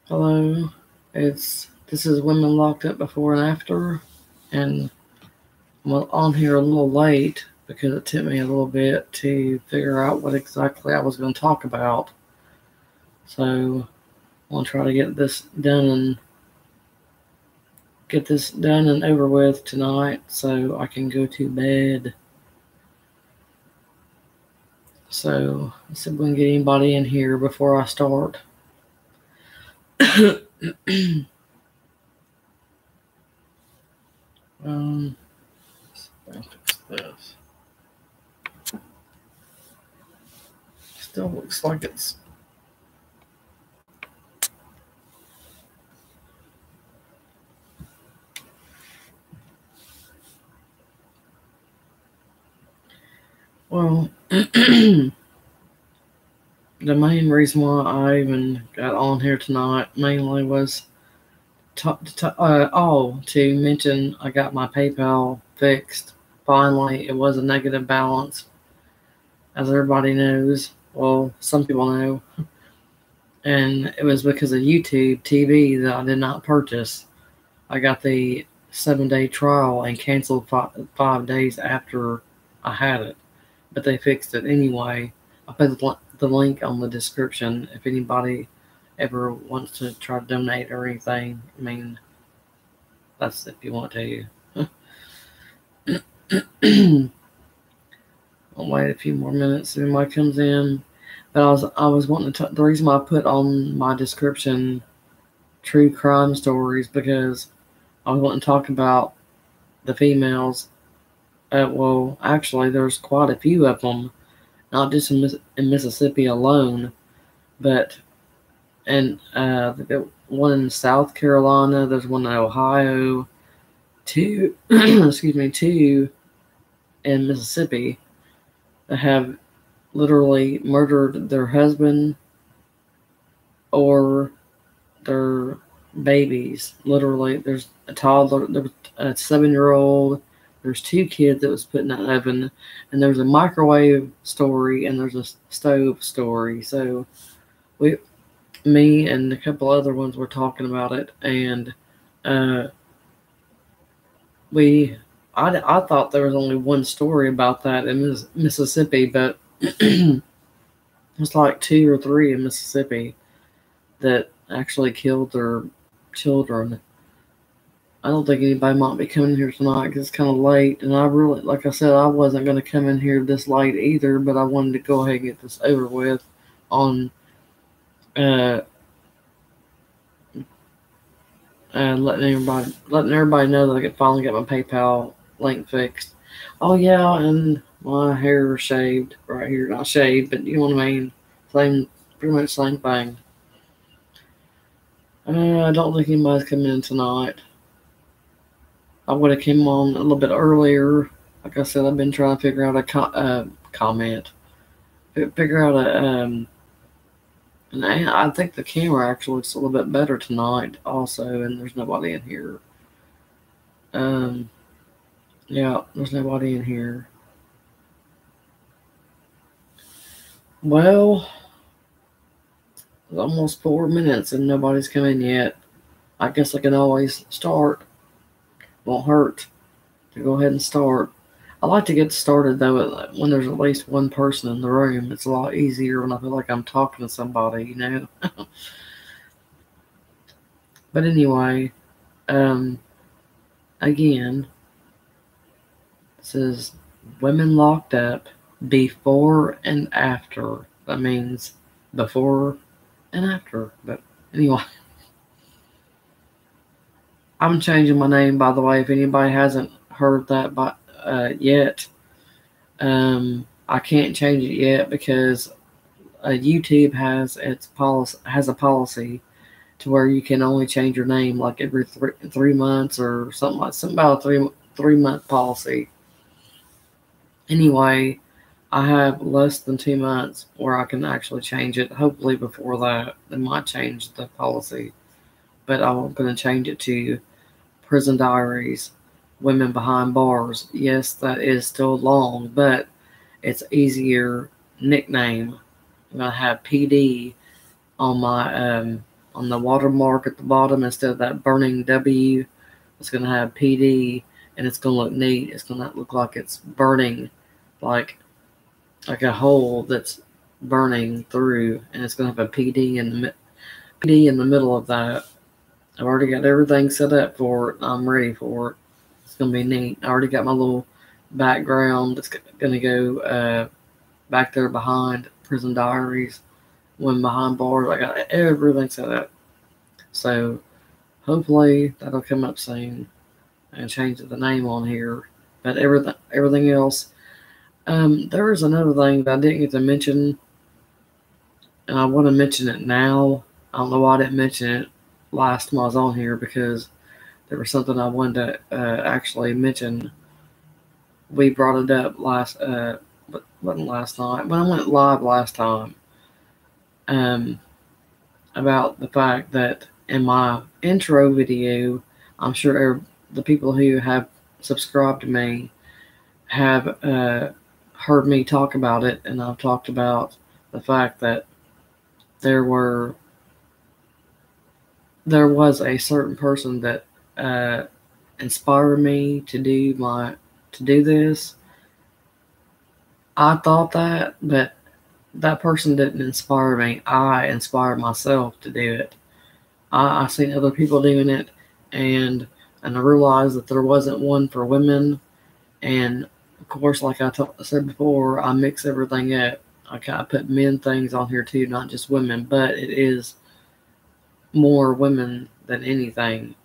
Hello, this is Women Locked Up Before and After, and I'm on here a little late because it took me a little bit to figure out what exactly I was going to talk about. So I want to try to get this done and over with tonight, so I can go to bed. So let's see if we can get anybody in here before I start. um, I'll fix this. Still looks like it's. Well, the main reason why I even got on here tonight mainly was to mention I got my PayPal fixed. Finally, it was a negative balance, as everybody knows. Well, some people know. And it was because of YouTube TV that I did not purchase. I got the 7-day trial and canceled 5 days after I had it. But they fixed it anyway. I put the link on the description if anybody ever wants to try to donate or anything. I mean, that's if you want to. I'll wait a few more minutes if anybody comes in. But I was wanting to. The reason why I put on my description true crime stories because I was wanting to talk about the females. Well, actually, there's quite a few of them, not just in Mississippi alone, but and one in South Carolina. There's one in Ohio. Two, two in Mississippi that have literally murdered their husband or their babies. Literally, there's a toddler, there's a 7-year-old. There's 2 kids that was put in the oven, and there's a microwave story, and there's a stove story. So me and a couple other ones were talking about it, and I thought there was only one story about that in Mississippi, but it's like 2 or 3 in Mississippi that actually killed their children. I don't think anybody might be coming here tonight because it's kind of late, and I really, like I said, I wasn't going to come in here this late either, but I wanted to go ahead and get this over with on uh, letting everybody know that I could finally get my PayPal link fixed. Oh yeah, and my hair shaved right here, not shaved, but you know what I mean. Pretty much same thing. I don't think anybody's coming in tonight. I would have came on a little bit earlier. Like I said, I've been trying to figure out a comment, figure out and I think the camera actually looks a little bit better tonight, also, and there's nobody in here. Yeah, there's nobody in here. Well, it's almost 4 minutes and nobody's come in yet. I guess I can always start. Won't hurt to go ahead and start. I like to get started though when there's at least one person in the room. It's a lot easier when I feel like I'm talking to somebody, you know. But anyway, again, this is Women Locked Up Before and After. That means before and after. But anyway, I'm changing my name, by the way, if anybody hasn't heard that yet. I can't change it yet because YouTube has a policy to where you can only change your name like every 3 months or something about a 3 month policy. Anyway, I have less than 2 months where I can actually change it. Hopefully before that, they might change the policy, but I'm going to change it to Prison Diaries, Women Behind Bars. Yes, that is still long, but it's easier nickname. I'm gonna have PD on on the watermark at the bottom, instead of that burning W, it's going to have PD, and it's going to look neat. It's going to look like it's burning, like a hole that's burning through, and it's going to have a PD in the middle of that. I've already got everything set up for it. I'm ready for it. It's going to be neat. I already got my little background. It's going to go back there behind Prison Diaries. When behind bars, I got everything set up. So hopefully that'll come up soon and change the name on here. But everything else. There was another thing that I didn't get to mention, and I want to mention it now. I don't know why I didn't mention it last time I was on here, because there was something I wanted to actually mention. We brought it up but wasn't last night, when I went live last time, about the fact that in my intro video, I'm sure the people who have subscribed to me have heard me talk about it, and I've talked about the fact that there was a certain person that inspired me to do this. I thought that, but that person didn't inspire me. I inspired myself to do it. I seen other people doing it, and I realized that there wasn't one for women. And of course, like I said before, I mix everything up. I put men things on here too, not just women, but it is more women than anything,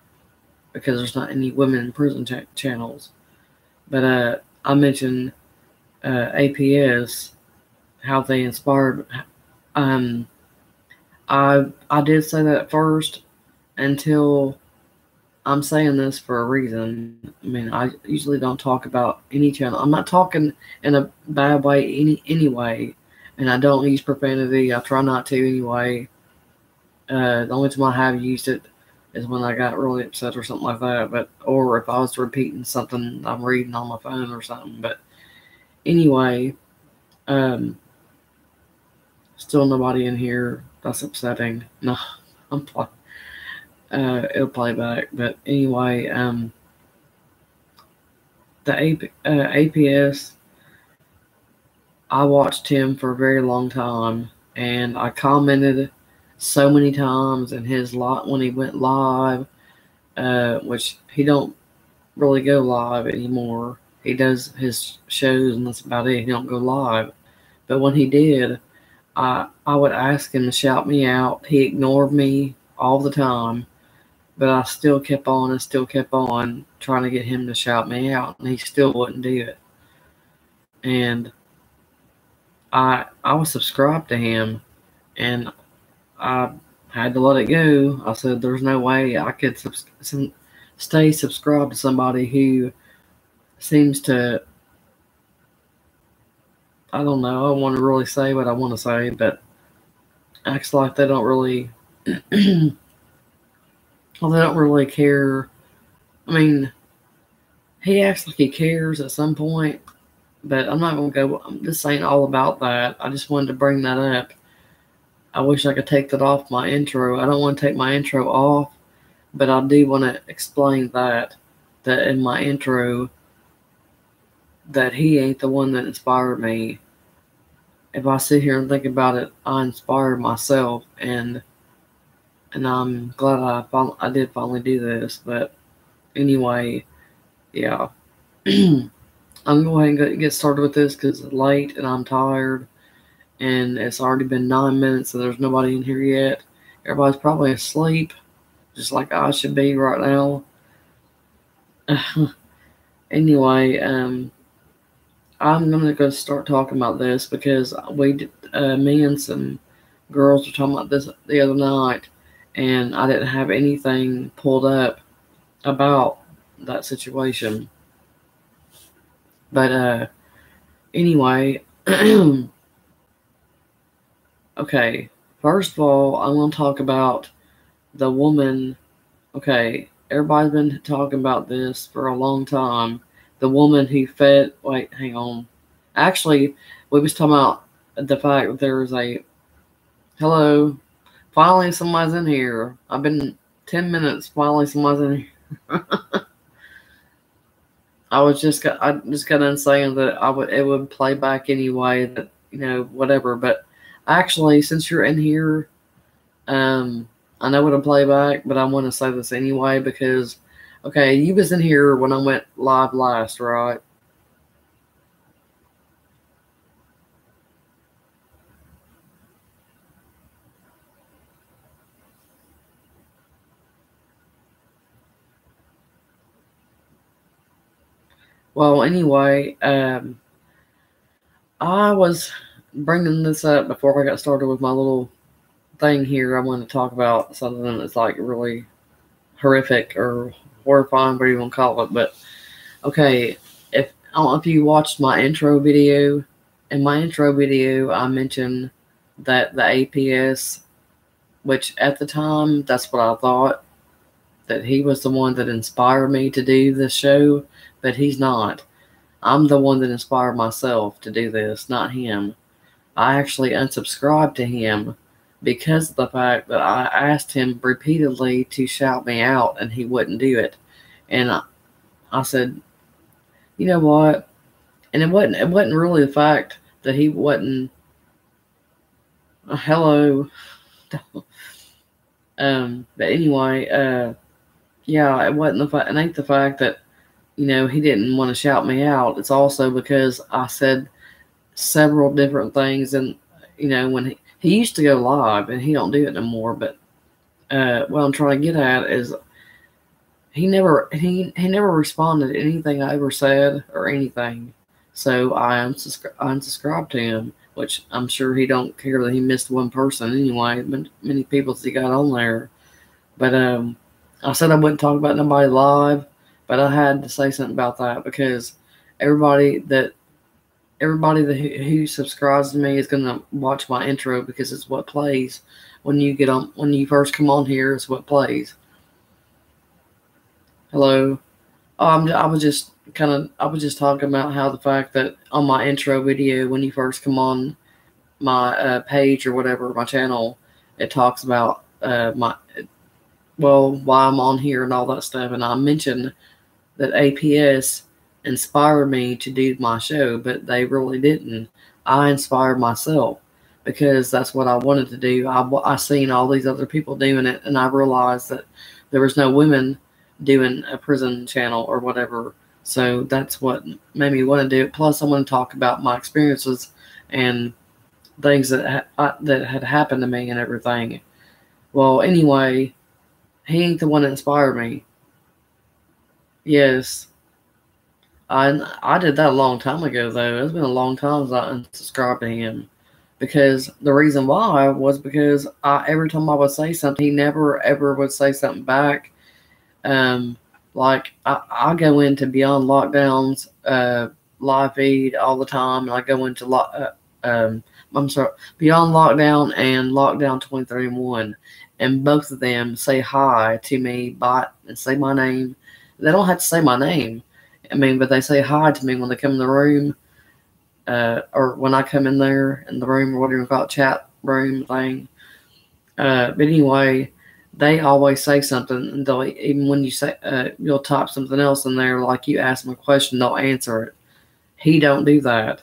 because there's not any women in prison channels. But I mentioned APS, how they inspired. I did say that at first, until I'm saying this for a reason. I mean, I usually don't talk about any channel. I'm not talking in a bad way anyway, and I don't use profanity. I try not to anyway. The only time I have used it is when I got really upset or something like that, or if I was repeating something I'm reading on my phone or something. But anyway, still nobody in here. That's upsetting. No, I'm playing. It'll play back. But anyway, the APS, I watched him for a very long time, and I commented so many times in his lot when he went live, which he don't really go live anymore. He does his shows, and that's about it. He don't go live. But when he did, I would ask him to shout me out. He ignored me all the time, but I still kept on and still kept on trying to get him to shout me out, and he still wouldn't do it. And I was subscribed to him, and I had to let it go. I said, there's no way I could stay subscribed to somebody who seems to, I don't know, I don't want to really say what I want to say, but acts like they don't really, well, they don't really care. I mean, he acts like he cares at some point, but I'm not going to go, this ain't all about that. I just wanted to bring that up. I wish I could take that off my intro. I don't want to take my intro off, but I do want to explain that in my intro, that he ain't the one that inspired me. If I sit here and think about it, I inspired myself, and I'm glad I did finally do this. But anyway, yeah. I'm going to go ahead and get started with this because it's late and I'm tired. And it's already been 9 minutes, so there's nobody in here yet. Everybody's probably asleep, just like I should be right now. Anyway, I'm going to go start talking about this because me and some girls were talking about this the other night, and I didn't have anything pulled up about that situation. But anyway, okay, first of all, I'm going to talk about the woman. Okay, everybody's been talking about this for a long time. The woman who fed, wait, hang on. Actually, we was talking about the fact that there was a, hello, Finally, somebody's in here. I've been 10 minutes. Finally, somebody's in here. I just got done saying that it would play back anyway. That whatever. But actually, since you're in here, I know it'll play back, but I want to say this anyway because, okay, you was in here when I went live last, right? Well, anyway, I was bringing this up before I got started with my little thing here. I want to talk about something that's like really horrific or horrifying, whatever you want to call it. But okay, I don't know if you watched my intro video. In my intro video, I mentioned that the APS, which at the time, that's what I thought, that he was the one that inspired me to do this show, but he's not. I'm the one that inspired myself to do this, not him. I actually unsubscribed to him because of the fact that I asked him repeatedly to shout me out and he wouldn't do it. And I said, you know what? And it wasn't really the fact that he wasn't hello. But anyway, yeah, it wasn't the fact. It ain't the fact that he didn't want to shout me out. It's also because I said several different things, and when he used to go live, and he don't do it no more. But what I'm trying to get at is he never responded to anything I ever said or anything. So I unsubscribed to him, which I'm sure he don't care that he missed one person anyway. Many people that he got on there. But I said I wouldn't talk about nobody live, but I had to say something about that because everybody who subscribes to me is gonna watch my intro because it's what plays when you first come on here. It's what plays. Hello. Oh, I was just talking about how the fact that on my intro video, when you first come on my page or whatever, my channel, it talks about why I'm on here and all that stuff. And I mentioned that APS inspired me to do my show, but they really didn't. I inspired myself because that's what I wanted to do. I seen all these other people doing it, and I realized that there was no women doing a prison channel or whatever. So that's what made me want to do it. Plus, I want to talk about my experiences and things that had happened to me and everything. Well, anyway, he ain't the one that inspired me. Yes, I did that a long time ago, though. It's been a long time since I unsubscribed to him. Because the reason why was because every time I would say something, he never ever would say something back. Like I go into Beyond Lockdown's live feed all the time, and I go into Beyond Lockdown and Lockdown 2031, and both of them say hi to me and say my name. They don't have to say my name, but they say hi to me when they come in the room, or when I come in there in the room or whatever you call it, chat room thing. But anyway, they always say something, and they'll, even when you say you'll type something else in there, like you ask them a question, they'll answer it. He don't do that.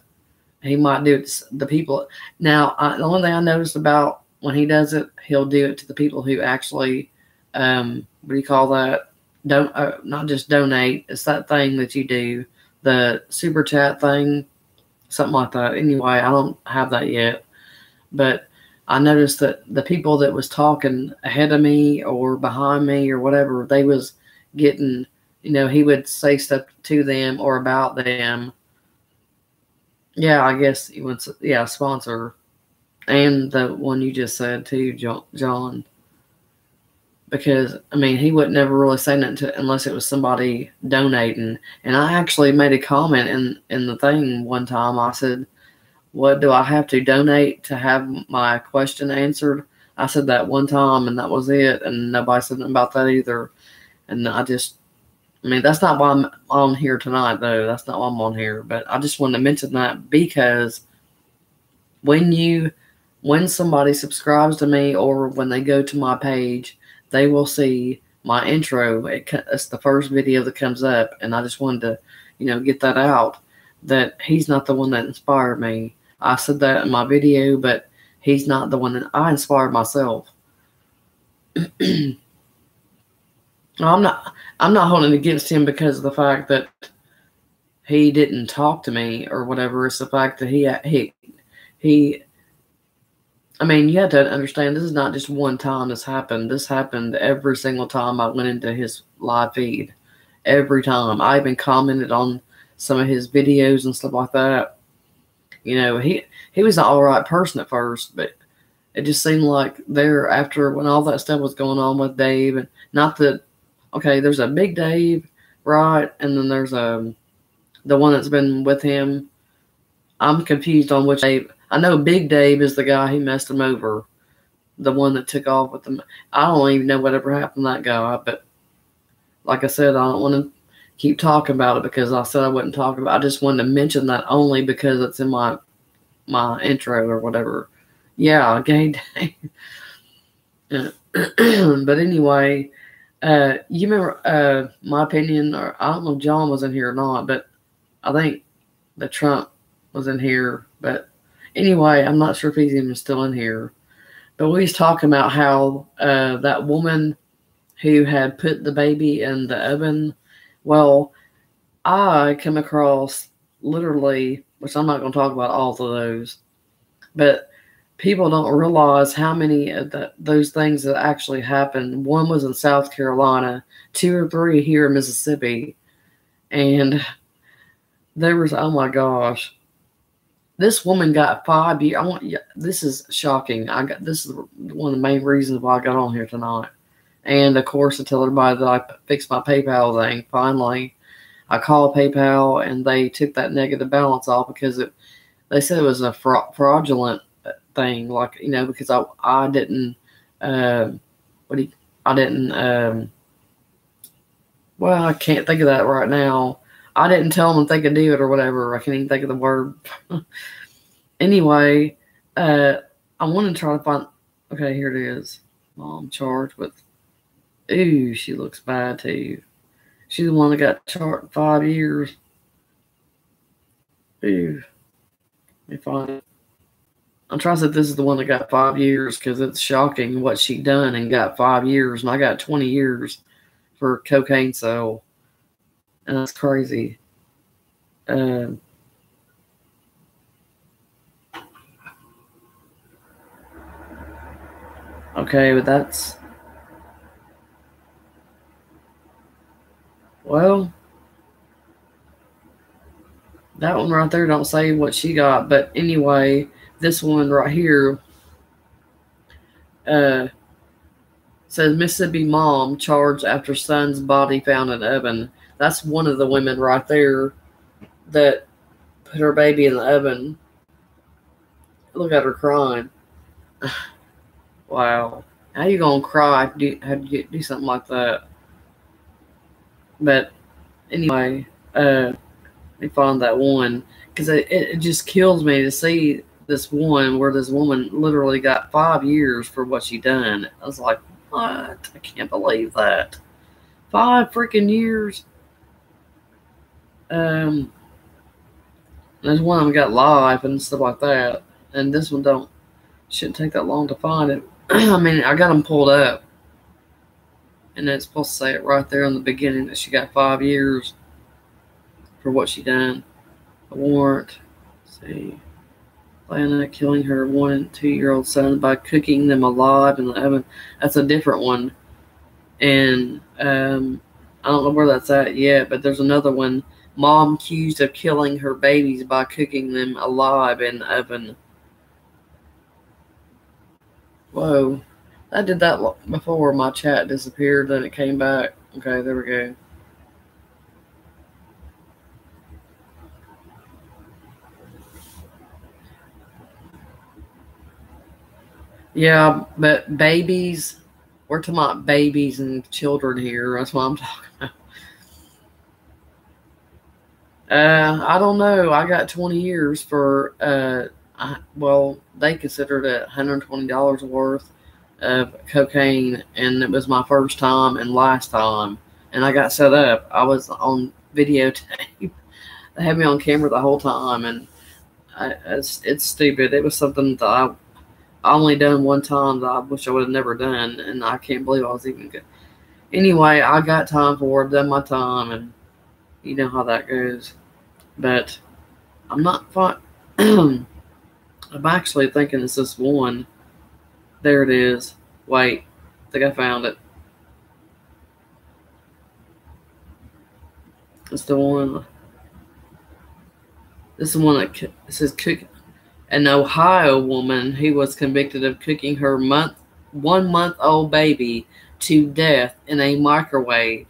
He might do it to the people. Now, the only thing I noticed about when he does it, he'll do it to the people who actually, what do you call that? Don't not just donate. It's that thing that you do, the super chat thing, something like that. Anyway, I don't have that yet, but I noticed that the people that was talking ahead of me or behind me or whatever, they was getting, he would say stuff to them or about them. Yeah, I guess he would, yeah, sponsor. And the one you just said too, John. Because, he would never really say nothing unless it was somebody donating. And I actually made a comment in the thing one time. I said, what do I have to donate to have my question answered? I said that one time, and that was it. And nobody said nothing about that either. And that's not why I'm on here tonight, though. That's not why I'm on here. But I just wanted to mention that because when you when somebody subscribes to me or when they go to my page, they will see my intro. It's the first video that comes up, and I just wanted to, get that out, that he's not the one that inspired me. I said that in my video, but he's not the one that I inspired myself. I'm not holding it against him because of the fact that he didn't talk to me or whatever. It's the fact that he I mean, you have to understand, this is not just one time this happened. This happened every single time I went into his live feed. Every time. I even commented on some of his videos and stuff like that. He was an alright person at first, but it just seemed like after when all that stuff was going on with Dave, and not that, okay, there's a Big Dave, right? And then there's the one that's been with him. I'm confused on which Dave. I know Big Dave is the guy who messed him over. The one that took off with him. I don't even know whatever happened to that guy. But like I said, I don't want to keep talking about it because I said I wouldn't talk about it. I just wanted to mention that only because it's in my intro or whatever. Yeah, Gay Dave. But anyway, you remember my opinion, or I don't know if John was in here or not, but I think that Trump was in here. But anyway, I'm not sure if he's even still in here. But we was talking about how that woman who had put the baby in the oven, well, I come across literally, which I'm not going to talk about all of those, but people don't realize how many of those things that actually happened. One was in South Carolina, 2 or 3 here in Mississippi, and there was, oh my gosh, this woman got 5 years. This is shocking. This is one of the main reasons why I got on here tonight. And of course, to tell everybody that I fixed my PayPal thing. Finally, I called PayPal and they took that negative balance off because they said it was a fraudulent thing. Like, because I didn't. Well, I can't think of that right now. I didn't tell them if they could do it or whatever. I can't even think of the word. Anyway, I want to try to find. Okay, here it is. Mom charged with. Ooh, she looks bad too. She's the one that got charged 5 years. Ooh, let me find it. I'm trying to say this is the one that got 5 years because it's shocking what she done and got 5 years, and I got 20 years for cocaine sale. And that's crazy. Okay, but that's... Well, that one right there don't say what she got. But anyway, this one right here says Mississippi mom charged after son's body found in oven. That's one of the women right there that put her baby in the oven. Look at her crying. Wow. How you gonna cry if you do something like that? But anyway, let me find that one. Because it just kills me to see this one where this woman literally got 5 years for what she done. I was like, what? I can't believe that. 5 freaking years. There's one of them got live and stuff like that. And this one shouldn't take that long to find it. I mean, I got them pulled up. And it's supposed to say it right there in the beginning that she got 5 years for what she done. A warrant. Let's see. Plan on killing her 1 and 2-year-old son by cooking them alive in the oven. That's a different one. And I don't know where that's at yet, but there's another one. Mom accused of killing her babies by cooking them alive in the oven. Whoa. I did that before my chat disappeared, then it came back. Okay, there we go. Yeah, but babies, we're talking about babies and children here. That's what I'm talking about. I don't know. I got 20 years for, well, they considered it $120 worth of cocaine, and it was my first time and last time. And I got set up. I was on videotape. They had me on camera the whole time, and it's stupid. It was something that I only done one time that I wish I would have never done, and I can't believe I was even good. Anyway, I got time for it, done my time, and you know how that goes. But I'm not fine. I'm actually thinking it's this one. There it is. Wait, I think I found it. It's the one. This is the one that says cook. An Ohio woman who was convicted of cooking her 1-month-old baby to death in a microwave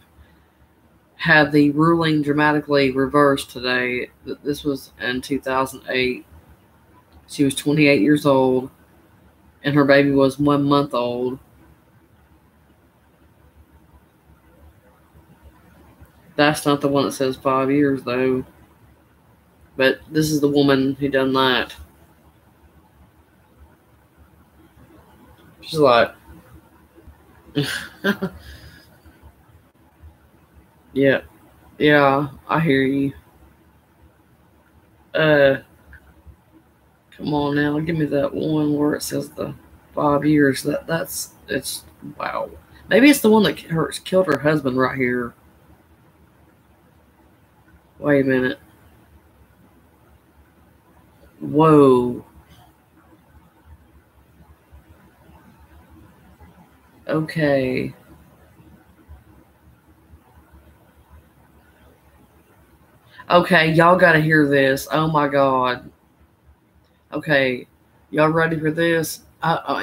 had the ruling dramatically reversed today. This was in 2008. She was 28 years old, and her baby was 1 month old. That's not the one that says 5 years, though. But this is the woman who done that. She's like, yeah, I hear you. Come on now, give me that one where it says the 5 years. It's wow. Maybe it's the one that killed her husband right here. Wait a minute. Whoa. Okay. Okay, y'all gotta hear this. Oh my God. Okay, y'all ready for this?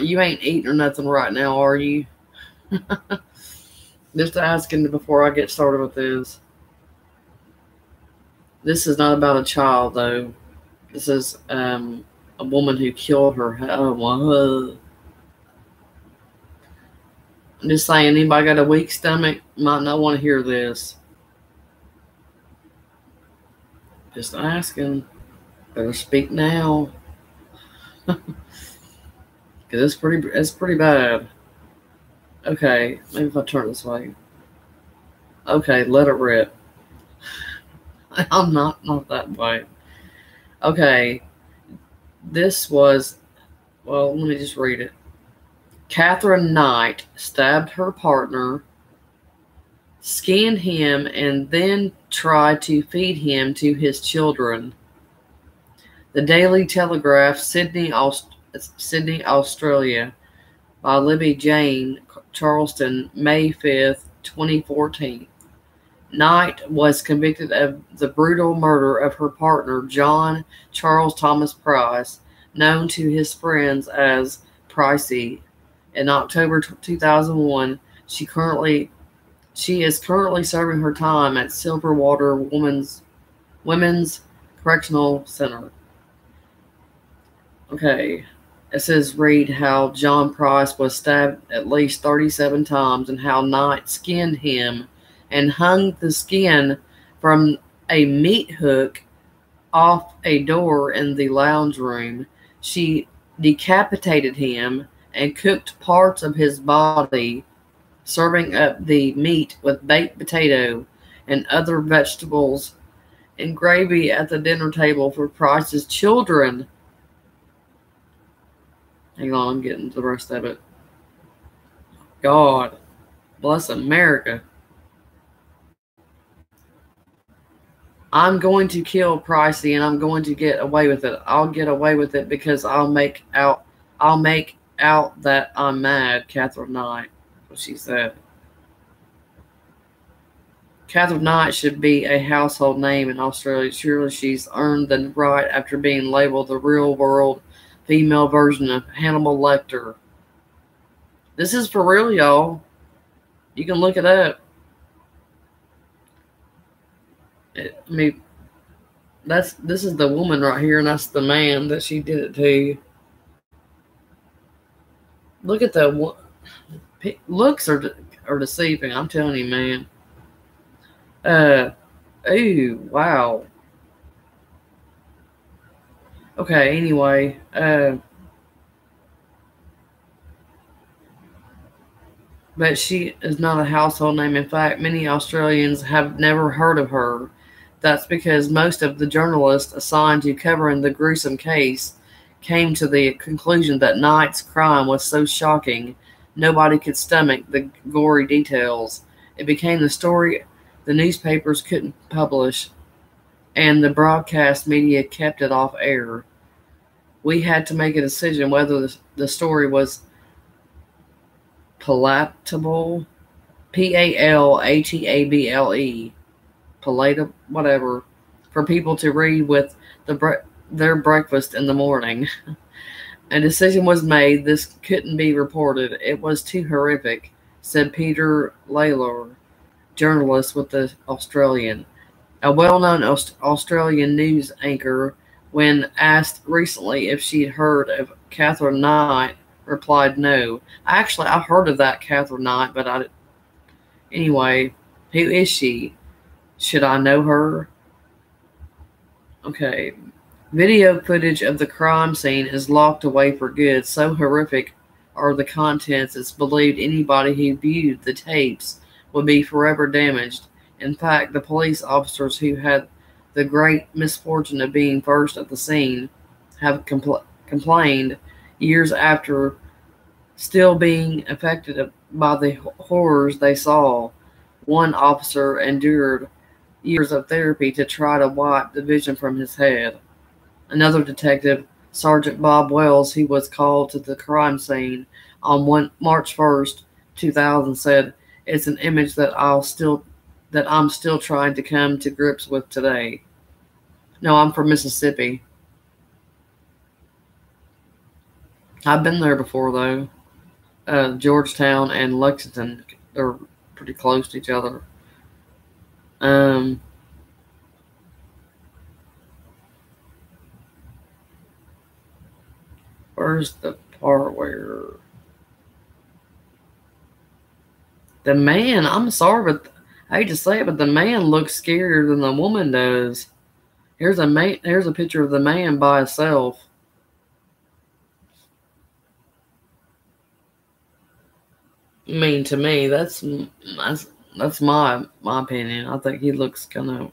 You ain't eating or nothing right now, are you? Just asking before I get started with this. This is not about a child, though. This is a woman who killed her. Oh my. I'm just saying, anybody got a weak stomach might not want to hear this. Just asking. Better speak now. Because it's pretty bad. Okay, maybe if I turn this way. Okay, let it rip. I'm not that way. Okay, this was, well, let me just read it. Catherine Knight stabbed her partner, skinned him, and then tried to feed him to his children. The Daily Telegraph, Sydney, Australia, by Libby Jane, Charleston, May 5th, 2014. Knight was convicted of the brutal murder of her partner, John Charles Thomas Price, known to his friends as Pricey. In October 2001, she is currently serving her time at Silverwater Women's Correctional Center. Okay. It says read how John Price was stabbed at least 37 times and how Knight skinned him and hung the skin from a meat hook off a door in the lounge room. She decapitated him and cooked parts of his body, serving up the meat with baked potato and other vegetables and gravy at the dinner table for Price's children. Hang on, I'm getting to the rest of it. God bless America. I'm going to kill Pricey and I'm going to get away with it. I'll get away with it because I'll make out that I'm mad, Catherine Knight, what she said. Catherine Knight should be a household name in Australia. Surely she's earned the right after being labeled the real world female version of Hannibal Lecter. This is for real, y'all. You can look it up. This is the woman right here, and that's the man that she did it to. Look at the looks are deceiving. I'm telling you, man. Ooh, wow. Okay, anyway, but she is not a household name. In fact, many Australians have never heard of her. That's because most of the journalists assigned to covering the gruesome case came to the conclusion that Knight's crime was so shocking nobody could stomach the gory details. It became the story the newspapers couldn't publish, and the broadcast media kept it off air. We had to make a decision whether the story was palatable, Palatable, palatable, whatever, for people to read with their breakfast in the morning. A decision was made. This couldn't be reported. It was too horrific, said Peter Lalor, journalist with the Australian. A well-known Australian news anchor, when asked recently if she'd heard of Catherine Knight, replied no. Actually, I've heard of that Catherine Knight, but anyway, who is she? Should I know her? Okay. Video footage of the crime scene is locked away for good. So horrific are the contents, it's believed anybody who viewed the tapes would be forever damaged. In fact, the police officers who had the great misfortune of being first at the scene have complained years after, still being affected by the horrors they saw. One officer endured years of therapy to try to wipe the vision from his head. Another detective, Sergeant Bob Wells, who was called to the crime scene on March 1st, 2000, said, "It's an image that I'm still trying to come to grips with today." No, I'm from Mississippi. I've been there before, though. Georgetown and Lexington, they're pretty close to each other. Where's the part where the man? I'm sorry, but I hate to say it, but the man looks scarier than the woman does. Here's a man. Here's a picture of the man by himself. I mean, to me, that's my opinion. I think he looks kind of.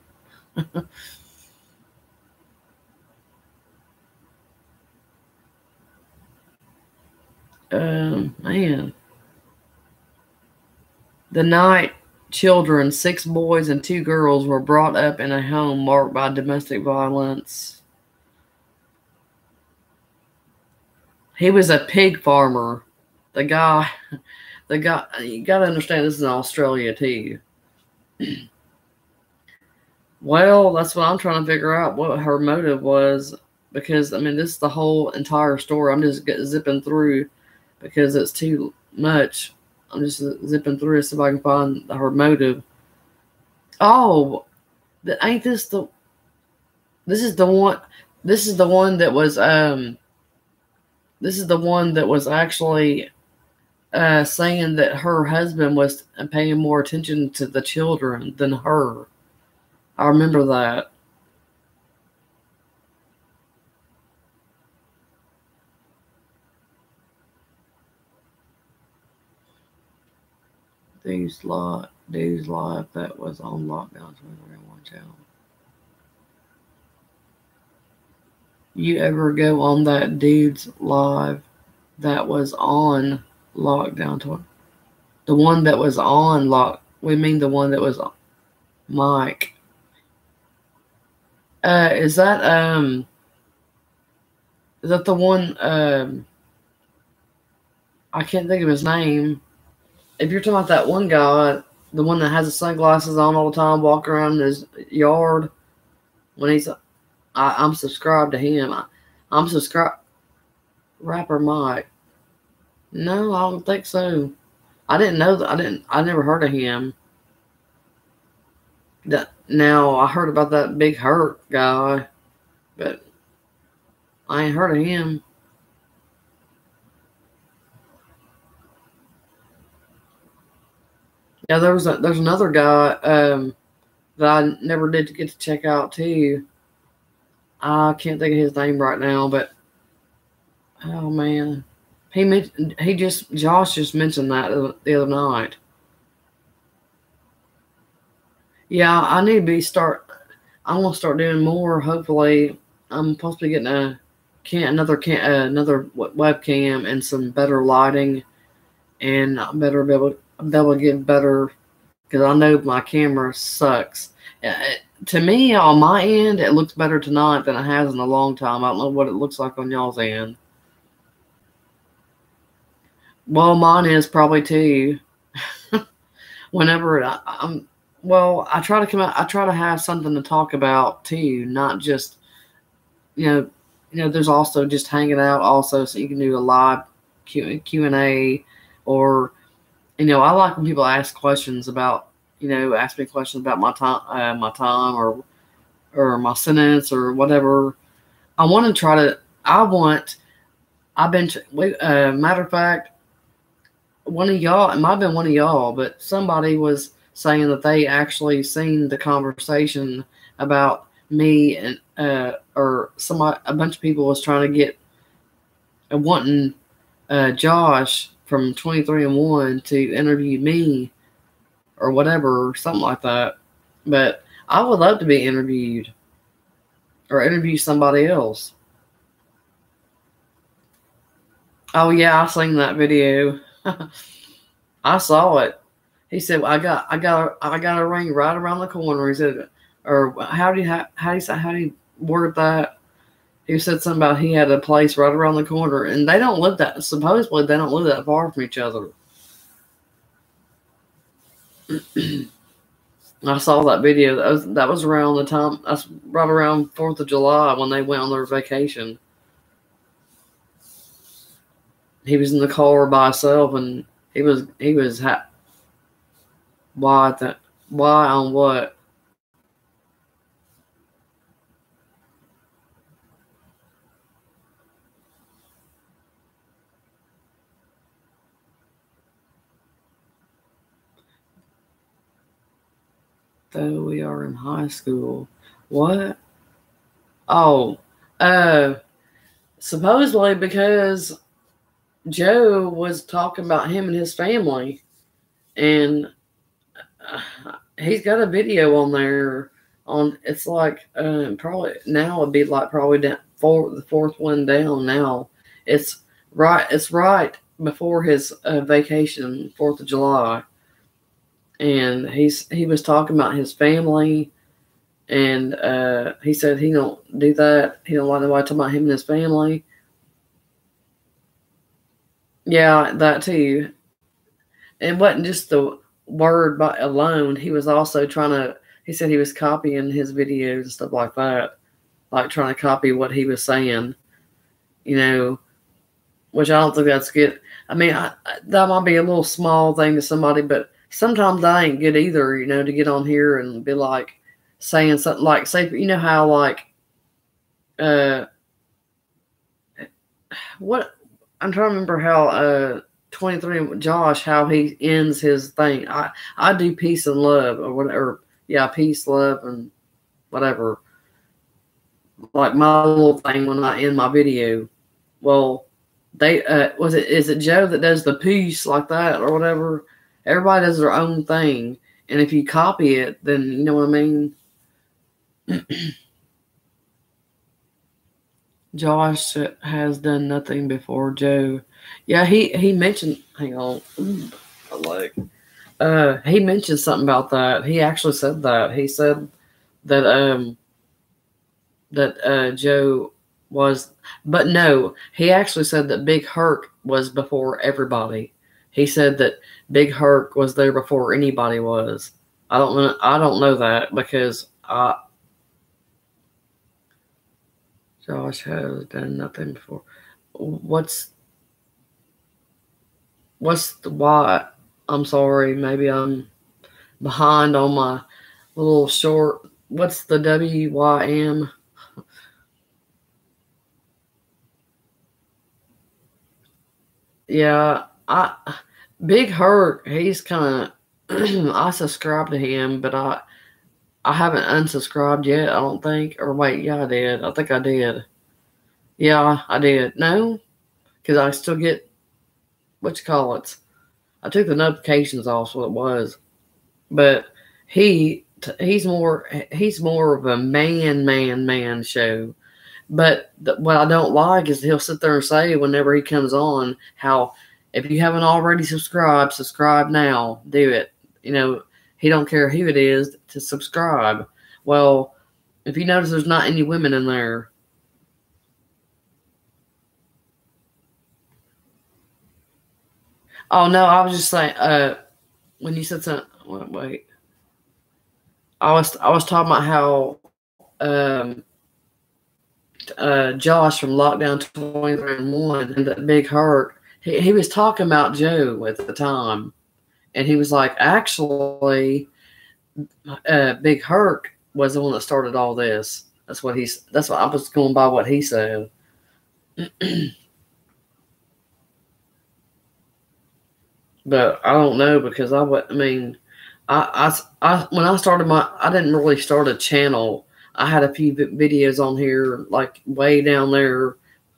Man. The night children, 6 boys and 2 girls, were brought up in a home marked by domestic violence. He was a pig farmer. The guy, you gotta understand this is in Australia too. Well, that's what I'm trying to figure out, what her motive was, because I mean, this is the whole entire story. I'm just zipping through because it's too much. I'm just zipping through so I can find her motive. Oh, ain't this the? This is the one. This is the one that was. This is the one that was actually saying that her husband was paying more attention to the children than her. I remember that. Dude's live. That was on lockdown 2021 channel. You ever go on that dude's live that was on lockdown 20? The one that was on lock. We mean the one that was Mike. Is that the one? I can't think of his name. If you're talking about that one guy, the one that has the sunglasses on all the time, walking around in his yard, when I'm subscribed to him. I'm subscribed. Rapper Mike. No, I don't think so. I didn't know that. I never heard of him. Now I heard about that Big Hurt guy, but I ain't heard of him. Yeah, there's another guy that I never did get to check out too. I can't think of his name right now, but oh man, Josh just mentioned that the other night. Yeah, I need to be start. I'm gonna start doing more. Hopefully, I'm supposed to be getting another webcam and some better lighting, and I better be able to get better because I know my camera sucks. To me, on my end, it looks better tonight than it has in a long time. I don't know what it looks like on y'all's end. Well, mine is probably too. Whenever I'm, well, I try to come out. I try to have something to talk about too, not just you know, There's also just hanging out also, so you can do a live Q&A, or I like when people ask questions about ask me questions about my time or my sentence or whatever. I want to try to. I've been. Matter of fact, one of y'all. It might have been one of y'all, but somebody was saying that they actually seen the conversation about me and or a bunch of people was trying to get wanting Josh from 23 and 1 to interview me or whatever, or something like that. But I would love to be interviewed or interview somebody else. Oh yeah, I seen that video. I saw it. He said, "I got a ring right around the corner." He said, or how do you word that? He said something about he had a place right around the corner, and they don't live that. Supposedly, they don't live that far from each other. I saw that video. That was around the time. That's right around 4th of July when they went on their vacation. He was in the car by himself, and he was why on what? Though we are in high school. What? Oh, supposedly because Joe was talking about him and his family, and he's got a video on there. It's like probably now it'd be like probably down the fourth one down now. It's right before his vacation, 4th of July, and he was talking about his family. And he said he don't do that. He don't like nobody talking about him and his family. Yeah, that too. It wasn't just the word alone. He was also trying to. He said he was copying his videos and stuff like that, like trying to copy what he was saying. Which I don't think that's good. I mean, that might be a little small thing to somebody, but sometimes that ain't good either. To get on here and be like saying something like, say, how like, what I'm trying to remember how 23 Josh, how he ends his thing. I do peace and love or whatever. Yeah, peace, love, and whatever. Like my little thing when I end my video. Well, is it Joe that does the peace like that or whatever? Everybody does their own thing, and if you copy it, then you know what I mean. Josh has done nothing before Joe. Yeah, he mentioned. Hang on, he mentioned something about that. He actually said that. He said that Joe was, but no, he actually said that Big Herc was before everybody. He said that Big Herc was there before anybody was. I don't know that because Josh has done nothing before. What's the why? I'm sorry. Maybe I'm behind on my little short. What's the WYM? Yeah, Big Herc. He's kind of. I subscribe to him, but I haven't unsubscribed yet, I don't think. Or wait, yeah, I did. I think I did. Yeah, I did. No, because I still get, what you call it. I took the notifications off, so it was. But he's more of a man show. But what I don't like is he'll sit there and say whenever he comes on how if you haven't already subscribe now, do it. He don't care who it is to subscribe. Well, if you notice, there's not any women in there. Oh no, I was just saying. When you said something, wait. I was talking about how Josh from Lockdown 2001 and that Big Hurt. He was talking about Joe at the time, and he was like, actually, Big Hurt was the one that started all this. That's what I was going by what he said. But I don't know because when I started I didn't really start a channel. I had a few videos on here, like way down there,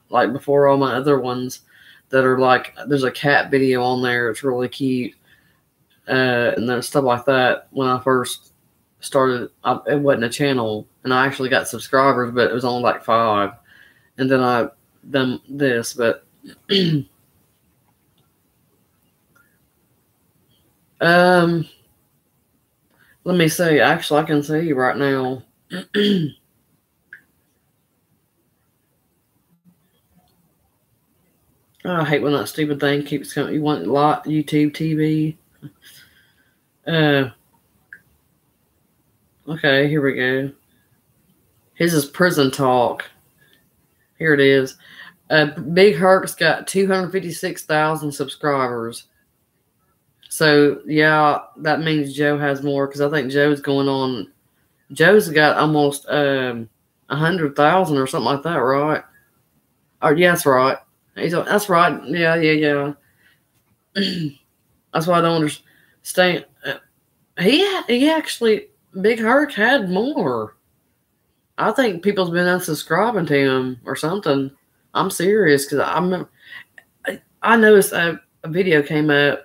like before all my other ones that are like, there's a cat video on there. It's really cute. And then stuff like that. When I first started, it wasn't a channel, and I actually got subscribers, but it was only like 5. And then I done this, but let me see. Actually, I can see you right now. I hate when that stupid thing keeps coming. You want YouTube TV? Okay, here we go. His is prison talk. Here it is. Big Hurt's got 256,000 subscribers. So, yeah, that means Joe has more, because I think Joe's got almost 100,000 or something like that, right? Or, yeah, that's right. That's right. Yeah. That's why I don't understand. He actually, Big Hurt had more. I think people's been unsubscribing to him or something. I'm serious, because I noticed a video came up.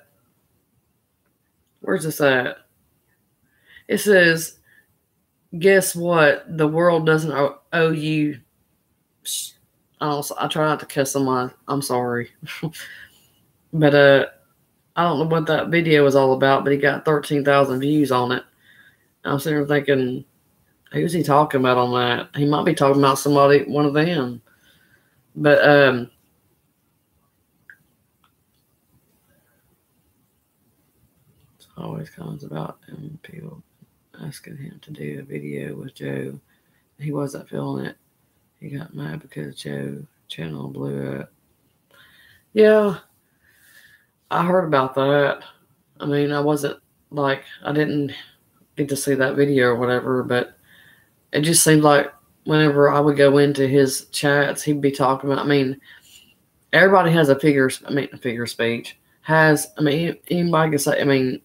Where's this at? It says, guess what? The world doesn't owe you. I try not to cuss someone. I'm sorry. But I don't know what that video was all about, but he got 13,000 views on it. I'm sitting there thinking, who's he talking about on that? He might be talking about somebody, one of them. But it's always comments about him, people asking him to do a video with Joe. He wasn't feeling it. He got mad because Joe channel blew up. Yeah, I heard about that. I mean, I didn't get to see that video or whatever, but it just seemed like whenever I would go into his chats, he'd be talking about, everybody has a figure of speech. Anybody can say,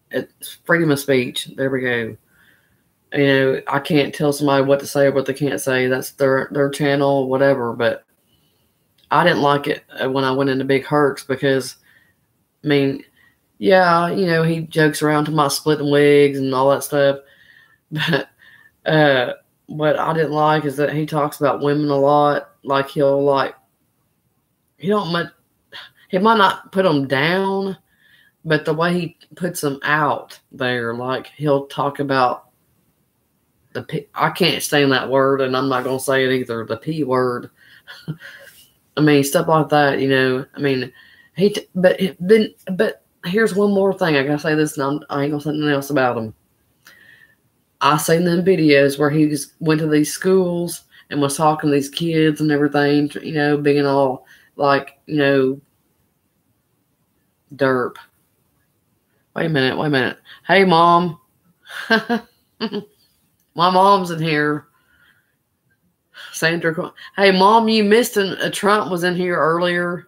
it's freedom of speech. There we go. I can't tell somebody what to say or what they can't say. That's their channel, whatever. But I didn't like it when I went into Big Hurts because, yeah, he jokes around to my splitting wigs and all that stuff. But what I didn't like is that he talks about women a lot. Like he might not put them down, but the way he puts them out there, like he'll talk about I can't stand that word, and I'm not gonna say it either. The P word. Stuff like that. But here's one more thing. I gotta say this, and I ain't gonna say nothing else about him. I seen them videos where he went to these schools and was talking to these kids and everything. Being all like, derp. Wait a minute. Hey, Mom. My mom's in here. Sandra, hey, Mom, you missed a Trump was in here earlier.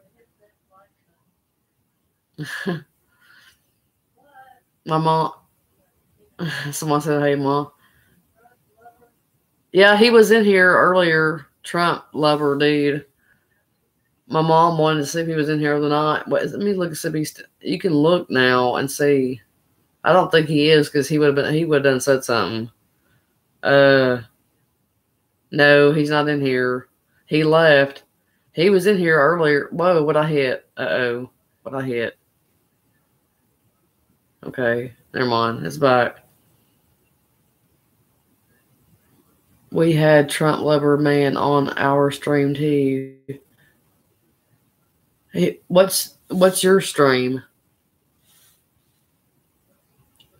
My mom. Someone said, hey, Mom. Yeah, he was in here earlier. Trump lover dude. My mom wanted to see if he was in here the night. Let me look. See if he's. You can look now and see. I don't think he is because he would have been. He would have done said something. Uh, no, he's not in here. He left. He was in here earlier. Whoa, what I hit? Uh-oh. What I hit? Okay, never mind. It's back. We had Trump lover man on our stream too. Hey, what's your stream?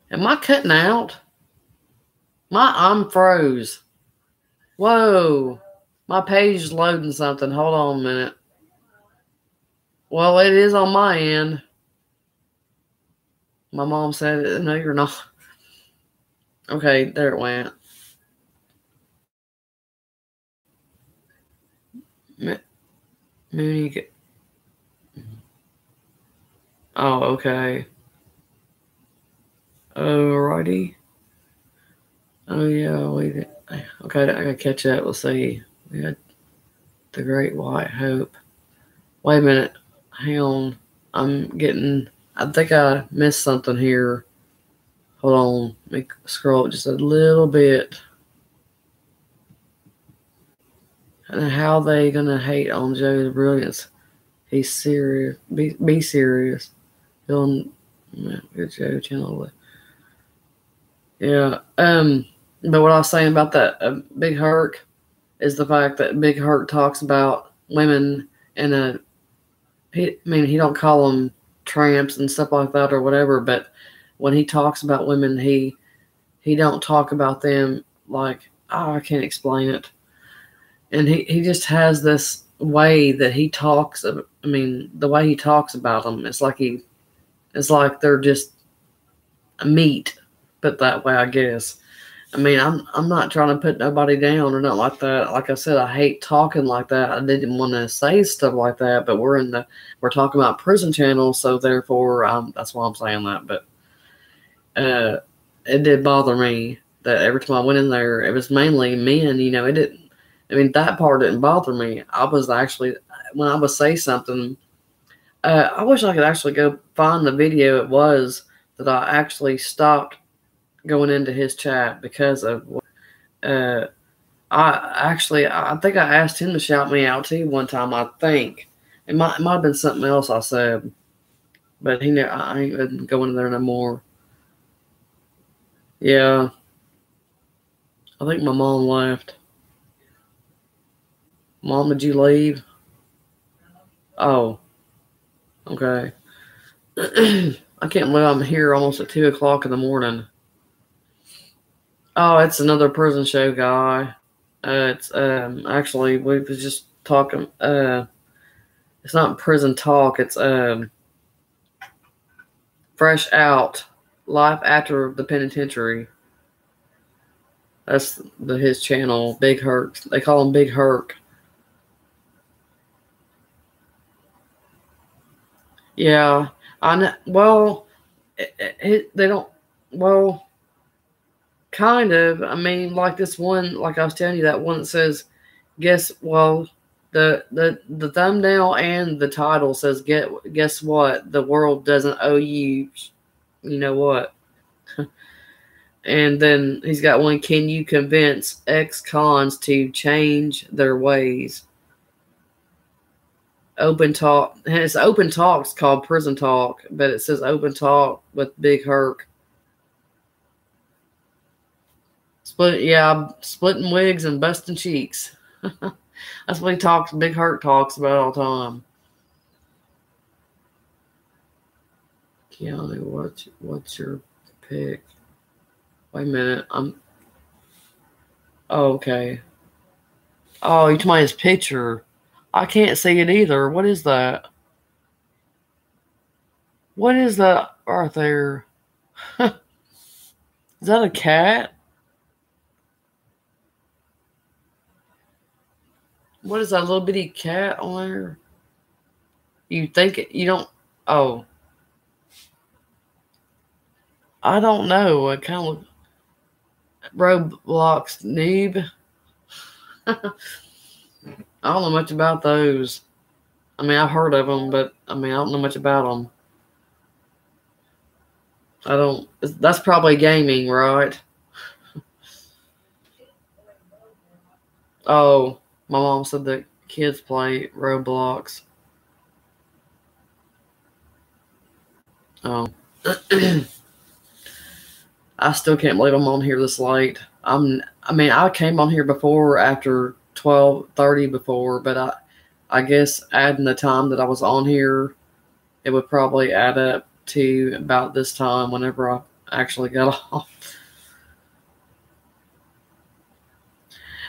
Am I cutting out? I'm froze. Whoa. My page is loading something. Hold on a minute. Well, it is on my end. My mom said it. No, you're not. Okay, there it went. Mooney. Oh, okay. Alrighty. Oh, yeah, wait. Okay, I gotta catch up. Let's see. We had the Great White Hope. Wait a minute. Hang on. I think I missed something here. Hold on. Let me scroll just a little bit. And how they gonna hate on Joe's brilliance? He's serious. Be serious. Good Joe channel. Yeah. But what I was saying about that Big Herc is the fact that Big Herc talks about women and he don't call them tramps and stuff like that or whatever, but when he talks about women, he don't talk about them like, oh, I can't explain it. And he just has this way that he talks. The way he talks about them, it's like they're just a meat, put that way, I guess. I'm not trying to put nobody down or nothing like that. Like I said, I hate talking like that. I didn't want to say stuff like that, but we're talking about prison channels, so therefore, that's why I'm saying that. But it did bother me that every time I went in there, it was mainly men. It didn't. That part didn't bother me. I was actually, when I would say something, I wish I could actually go find the video. It was that I actually stopped going into his chat because of. I think I asked him to shout me out too one time. I think it might have been something else I said, but I ain't going in there no more. Yeah, I think my mom left. Mom, did you leave? Oh, okay. I can't believe I'm here almost at 2:00 in the morning. Oh, it's another prison show guy. It's actually we was just talking. It's not prison talk. It's fresh out life after the penitentiary. That's his channel. Big Herc. They call him Big Herc. Yeah, I know. Well, they don't. Well, kind of. Like this one, like I was telling you, that one that says, "Guess." Well, the thumbnail and the title says, "Guess what? The world doesn't owe you." You know what? And then he's got one. Can you convince ex-cons to change their ways? Open talk. And it's open talks called prison talk, but it says open talk with Big Herc. Splitting wigs and busting cheeks. That's what Big Herc talks about all the time. Keanu, what's your pick? Wait a minute. Oh, okay. Oh, you're talking about his picture. I can't see it either. What is that? What is that right there? Is that a cat? What is that little bitty cat on there? You think you don't? Oh, I don't know. It kind of Roblox noob. I don't know much about those. I mean, I've heard of them, but I mean, I don't know much about them. I don't. That's probably gaming, right? Oh, my mom said that kids play Roblox. Oh. I still can't believe I'm on here this late. I mean, I came on here before after 12:30 before, but I guess adding the time that I was on here, it would probably add up to about this time whenever I actually got off.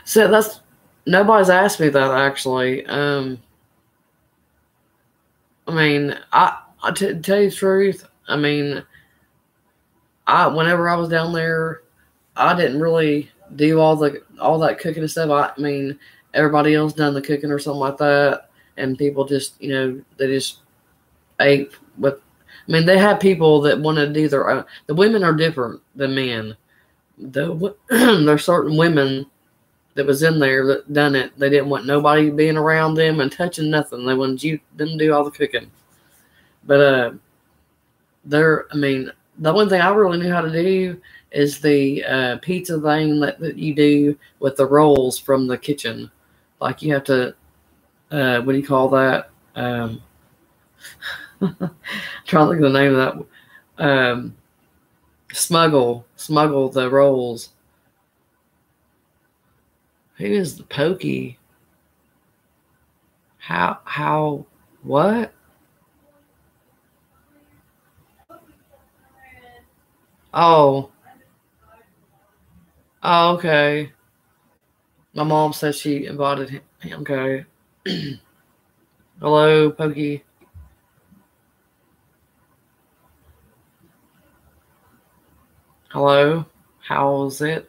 So that's nobody's asked me that actually. I mean, to tell you the truth, I mean, I whenever I was down there, I didn't really do all that cooking and stuff. I mean, everybody else done the cooking or something like that, and people just they just ate with. I mean, they had people that want to do their own. The women are different than men. There's certain women that was in there that done it. They didn't want nobody being around them and touching nothing. They wanted you them to do all the cooking. But I mean, the one thing I really knew how to do is the pizza thing that you do with the rolls from the kitchen. Like you have to, what do you call that? Trying to think of the name of that. Smuggle the rolls. Who is the pokey? How, what? Oh, oh, okay. My mom said she invited him. Okay. Hello, Pokey. Hello. How's it?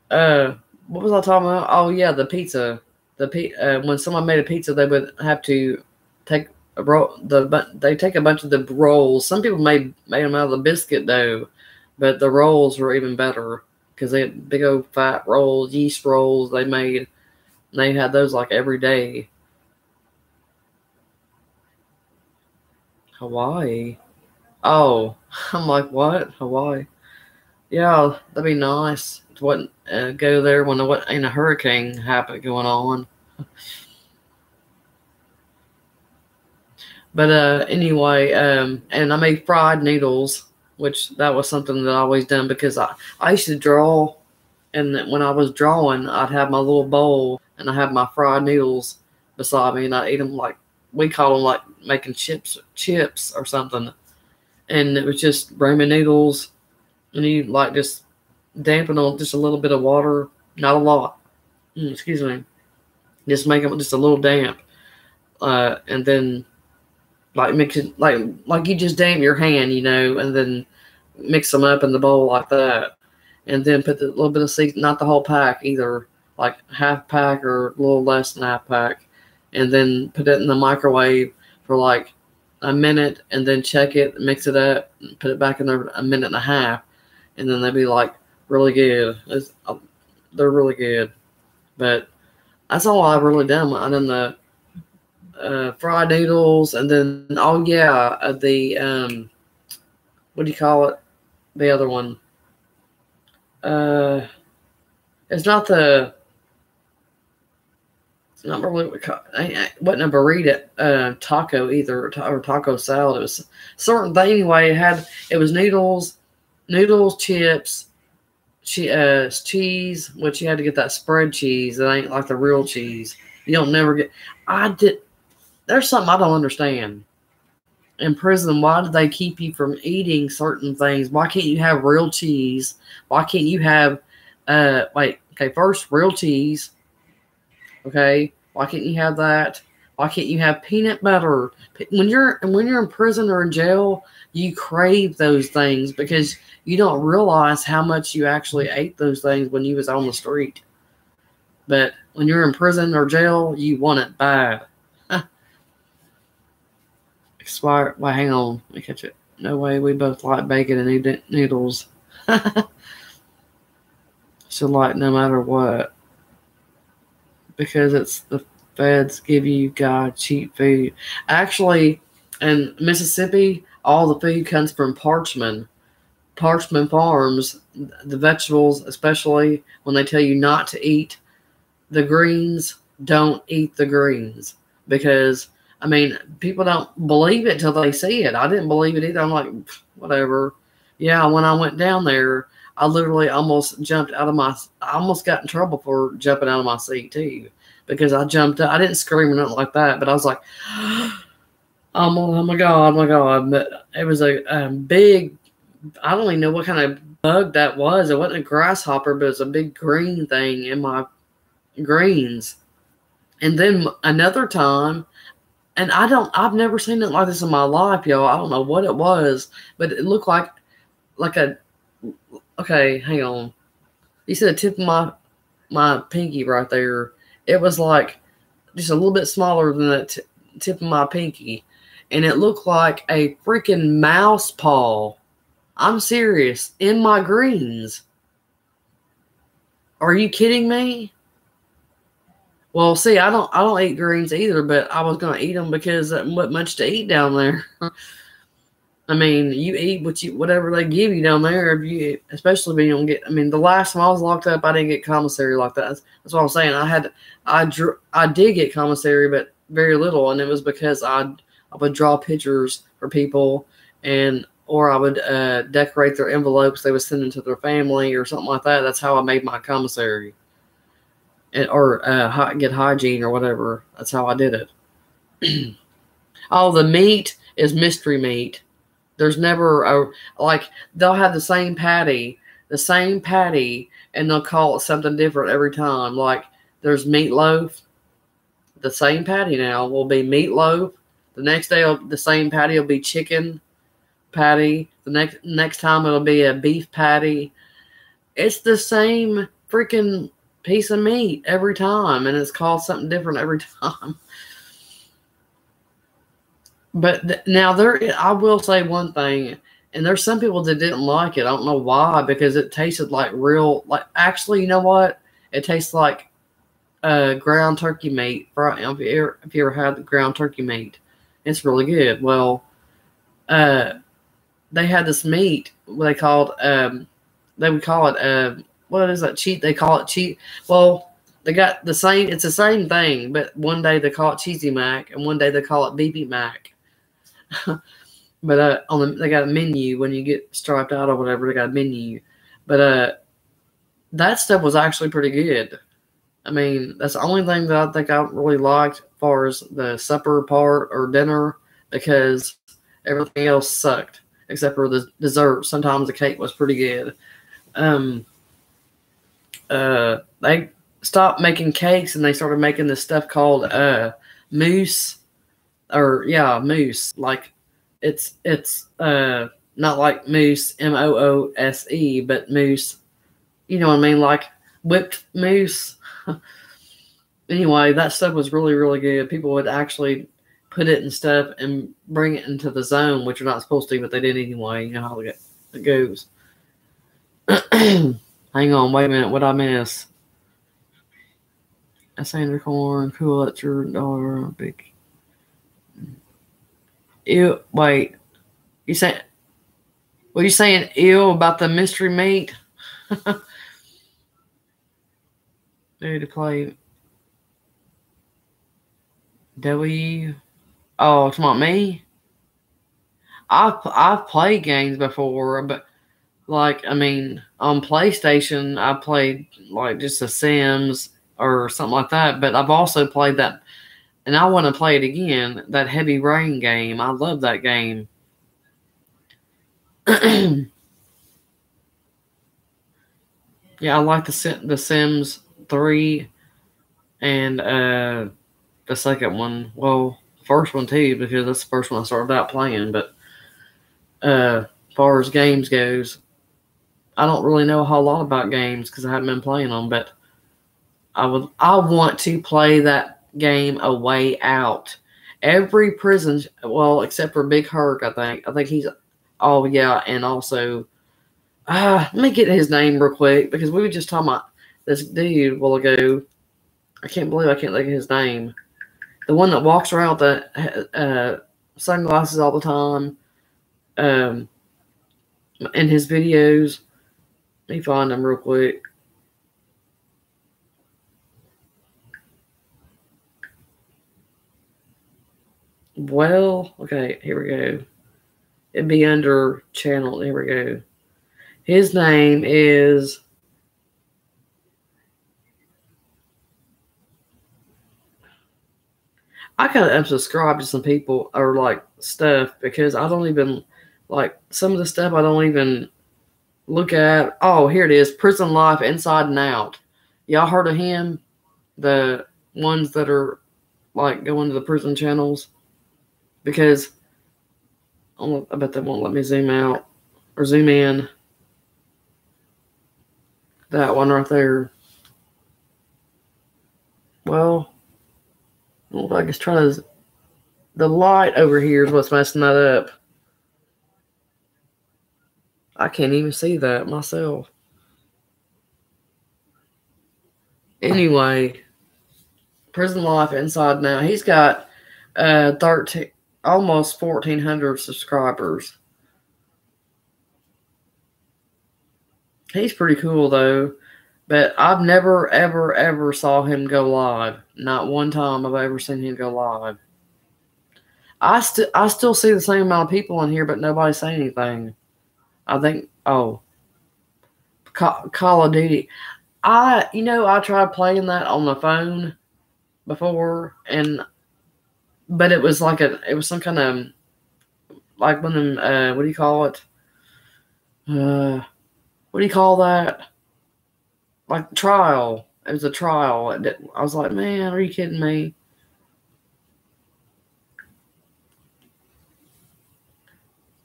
What was I talking about? Oh yeah, the pizza. When someone made a pizza, they would have to take a roll. They take a bunch of the rolls. Some people made them out of the biscuit dough, but the rolls were even better because they had big old fat rolls, yeast rolls. They had those like every day. Hawaii. Oh, I'm like, what? Hawaii? Yeah, that'd be nice. To what go there when ain't a hurricane happen going on. But anyway, and I made fried noodles, which that was something that I always done because I used to draw, and when I was drawing, I'd have my little bowl and I have my fried noodles beside me, and I eat them like we call them like making chips or something, and it was just ramen noodles, and you like just dampen on just a little bit of water, not a lot. Excuse me, just make them just a little damp, and then like mix it like you just damp your hand, and then mix them up in the bowl like that, and then put a little bit of season, not the whole pack either, like half pack or a little less than half pack, and then put it in the microwave for like a minute, and then check it, mix it up, and put it back in there a minute and a half, and then they'd be like really good. They're really good, but that's all I've really done. I done the fried noodles, and then oh yeah, the what do you call it? The other one. Uh, it's not the. It's not really what we call. It wasn't a burrito, taco either, or taco salad. It was certain thing anyway. It was noodles, chips, cheese, which you had to get that spread cheese. It ain't like the real cheese. You don't never get. I did. There's something I don't understand. In prison, why do they keep you from eating certain things? Why can't you have real cheese? Why can't you have okay, first real cheese. Okay. Why can't you have that? Why can't you have peanut butter? When you're in prison or in jail, you crave those things because you don't realize how much you actually ate those things when you was on the street. But when you're in prison or jail, you want it bad. Expired. Wait, hang on. Let me catch it. No way. We both like bacon and noodles. So, like, no matter what, because it's the feds give you guys cheap food. Actually, in Mississippi, all the food comes from Parchman Farms. The vegetables, especially when they tell you not to eat the greens, don't eat the greens. Because, I mean, people don't believe it till they see it. I didn't believe it either. I'm like, whatever. Yeah, when I went down there, I literally almost jumped out of my. I almost got in trouble for jumping out of my seat too, because I jumped up. I didn't scream or nothing like that, but I was like, oh my god, oh my god! But it was a big. I don't even know what kind of bug that was. It wasn't a grasshopper, but it was a big green thing in my greens. And then another time, and I've never seen it like this in my life, y'all. I don't know what it was, but it looked like a. Okay, hang on. You see the tip of my pinky right there. It was like just a little bit smaller than the tip of my pinky, and it looked like a freaking mouse paw. I'm serious. In my greens. Are you kidding me? Well, see, I don't eat greens either, but I was gonna eat them because there wasn't much to eat down there. I mean, you eat whatever they give you down there. If you, especially when you don't get. I mean, the last time I was locked up, I didn't get commissary like that. That's what I'm saying. I did get commissary, but very little, and it was because I would draw pictures for people, or I would decorate their envelopes they would send them to their family or something like that. That's how I made my commissary, or get hygiene or whatever. That's how I did it. Oh, the meat is mystery meat. There's never they'll have the same patty, and they'll call it something different every time. Like there's meatloaf. The same patty now will be meatloaf. The next day, the same patty will be chicken patty. The next time it'll be a beef patty. It's the same freaking piece of meat every time, and it's called something different every time. But now I will say one thing, and there's some people that didn't like it. I don't know why, because it tasted like actually, you know what? It tastes like ground turkey meat. If you ever had the ground turkey meat, it's really good. Well, they had this meat. They would call it what is that? Cheat? They call it cheat. Well, they got the same. It's the same thing, but one day they call it cheesy mac, and one day they call it beefy mac. But they got a menu when you get striped out or whatever. They got a menu, but that stuff was actually pretty good. I mean, that's the only thing that I think I really liked as far as the supper part or dinner, because everything else sucked except for the dessert. Sometimes the cake was pretty good. They stopped making cakes and they started making this stuff called mousse. Mousse. Like it's not like mousse, MOOSE, but mousse. You know what I mean? Like whipped mousse. Anyway, that stuff was really, really good. People would actually put it and stuff and bring it into the zone, which you're not supposed to, but they did anyway. You know how it goes. Hang on, wait a minute. What I miss? A Sandra corn, cool at your dollar, big. Ew, wait. Were you saying ew about the mystery meat? Ready to play W. Oh, it's not me. I've played games before, but like, I mean, on PlayStation, I played like just The Sims or something like that. But I've also played that, and I want to play it again. That Heavy Rain game. I love that game. Yeah, I like the Sims 3 and the second one. Well, first one too, because that's the first one I started out playing. But as far as games goes, I don't really know a whole lot about games because I haven't been playing them. But I want to play that game A Way Out. Every prison, well, except for Big Herc, I think he's. Oh yeah, and also Let me get his name real quick because we were just talking about this dude a while ago. I can't believe I can't think of his name. The one that walks around with the sunglasses all the time. In his videos. Let me find him real quick. Well, okay, here we go. It'd be under channel. Here we go. His name is. I gotta unsubscribe to some people or like stuff because I don't even like some of the stuff I don't even look at. Oh, here it is. Prison Life Inside and Out. Y'all heard of him? The ones that are like going to the prison channels? Because I bet they won't let me zoom out or zoom in. That one right there. Well, I guess try to. The light over here is what's messing that up. I can't even see that myself. Anyway, Prison Life Inside Now. He's got 13, almost 1,400 subscribers. He's pretty cool though, but I've never ever ever saw him go live. Not one time I've ever seen him go live. I still see the same amount of people in here, but nobody's saying anything. I think Call of Duty. I tried playing that on the phone before, but it was some kind of like one of them. What do you call it? What do you call that? Like trial. It was a trial. I was like, man, are you kidding me?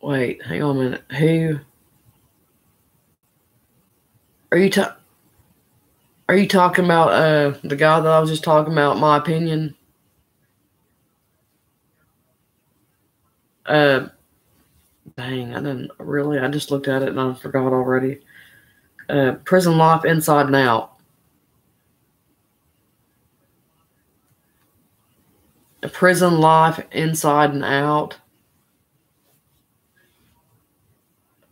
Wait, hang on a minute. Who are you? Are you talking about the guy that I was just talking about? My opinion. Dang, I didn't really. I just looked at it and I forgot already. Prison Life Inside and Out. Prison Life Inside and Out.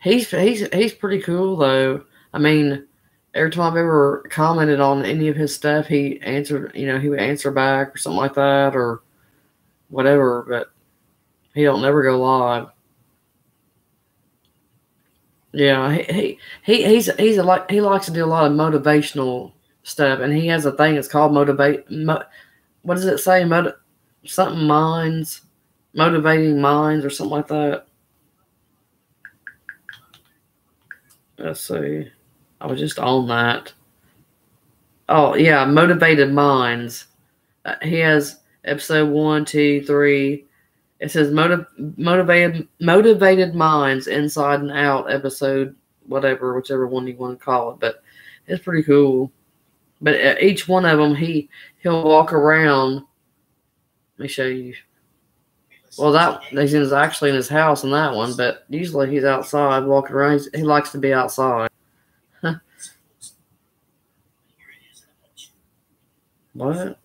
He's pretty cool though. I mean, every time I've ever commented on any of his stuff, he answered. He would answer back or something like that or whatever. But he don't never go live. Yeah, he likes to do a lot of motivational stuff, and he has a thing. It's called what does it say? Something minds, motivating minds, or something like that. Let's see. I was just on that. Oh yeah, motivated minds. He has episode 1, 2, 3. It says motivated minds inside and out episode whichever one you want to call it. But it's pretty cool. But each one of them, he'll walk around. Let me show you. Well, he's actually in his house in that one, but usually he's outside walking around. He likes to be outside. What?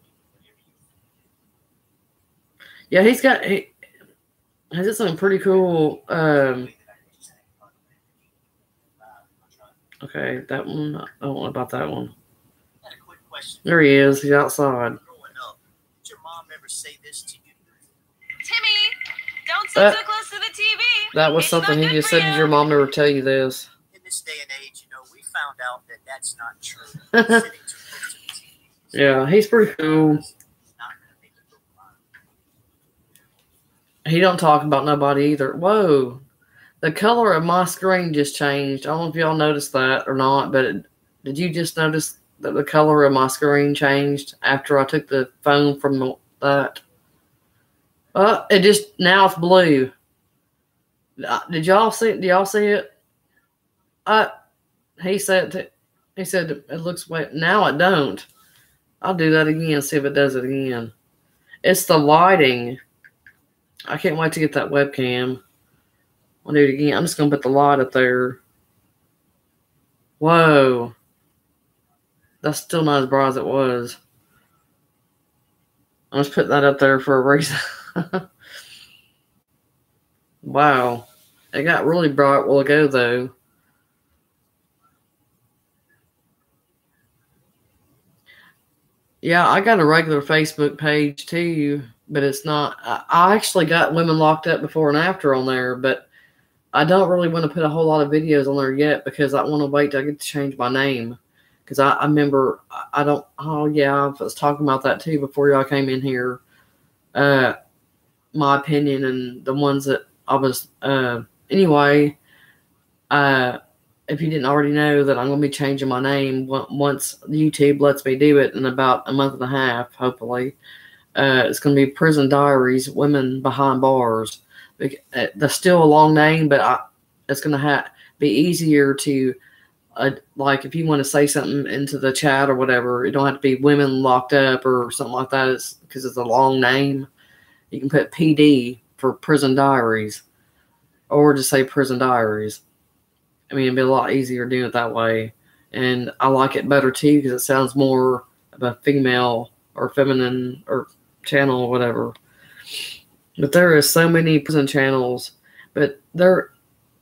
Yeah, he has something pretty cool. Okay, that one. I don't know about that one. There he is. He's outside. Did your mom ever say this to you? Timmy, don't sit so close to the TV. That was something he just said. Did your mom never tell you this? In this day and age, we found out that that's not true. Yeah, he's pretty cool. He don't talk about nobody either. Whoa. The color of my screen just changed. I don't know if y'all noticed that or not, but did you just notice that the color of my screen changed after I took the phone from that? Now it's blue. Did y'all see it? Do y'all see it? He said it looks wet. Now it don't. I'll do that again, see if it does it again. It's the lighting. I can't wait to get that webcam. I'll do it again. I'm just going to put the light up there. Whoa. That's still not as bright as it was. I just put that up there for a reason. Wow. It got really bright a while ago, though. Yeah, I got a regular Facebook page, too, but it's not... I actually got women locked up before and after on there, but I don't really want to put a whole lot of videos on there yet because I want to wait till I get to change my name. Because I remember, I don't... Oh, yeah, I was talking about that, too, before y'all came in here. My opinion and the ones that I was... Anyway, if you didn't already know that I'm going to be changing my name once YouTube lets me do it in about a month and a half, hopefully. It's going to be Prison Diaries, Women Behind Bars. That's still a long name, but it's going to be easier to, like, if you want to say something into the chat or whatever, it don't have to be women locked up or something like that because it's a long name. You can put PD for Prison Diaries or just say Prison Diaries. I mean, it'd be a lot easier doing it that way. And I like it better, too, because it sounds more of a female or feminine or channel or whatever. But there is so many prison channels. But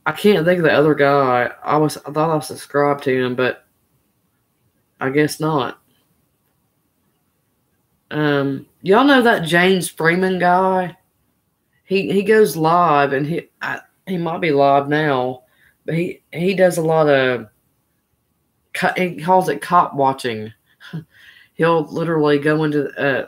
I can't think of the other guy. I thought I was subscribed to him, but I guess not. Y'all know that James Freeman guy? He goes live, and he might be live now. But he does a lot of, he calls it cop watching. He'll literally go into,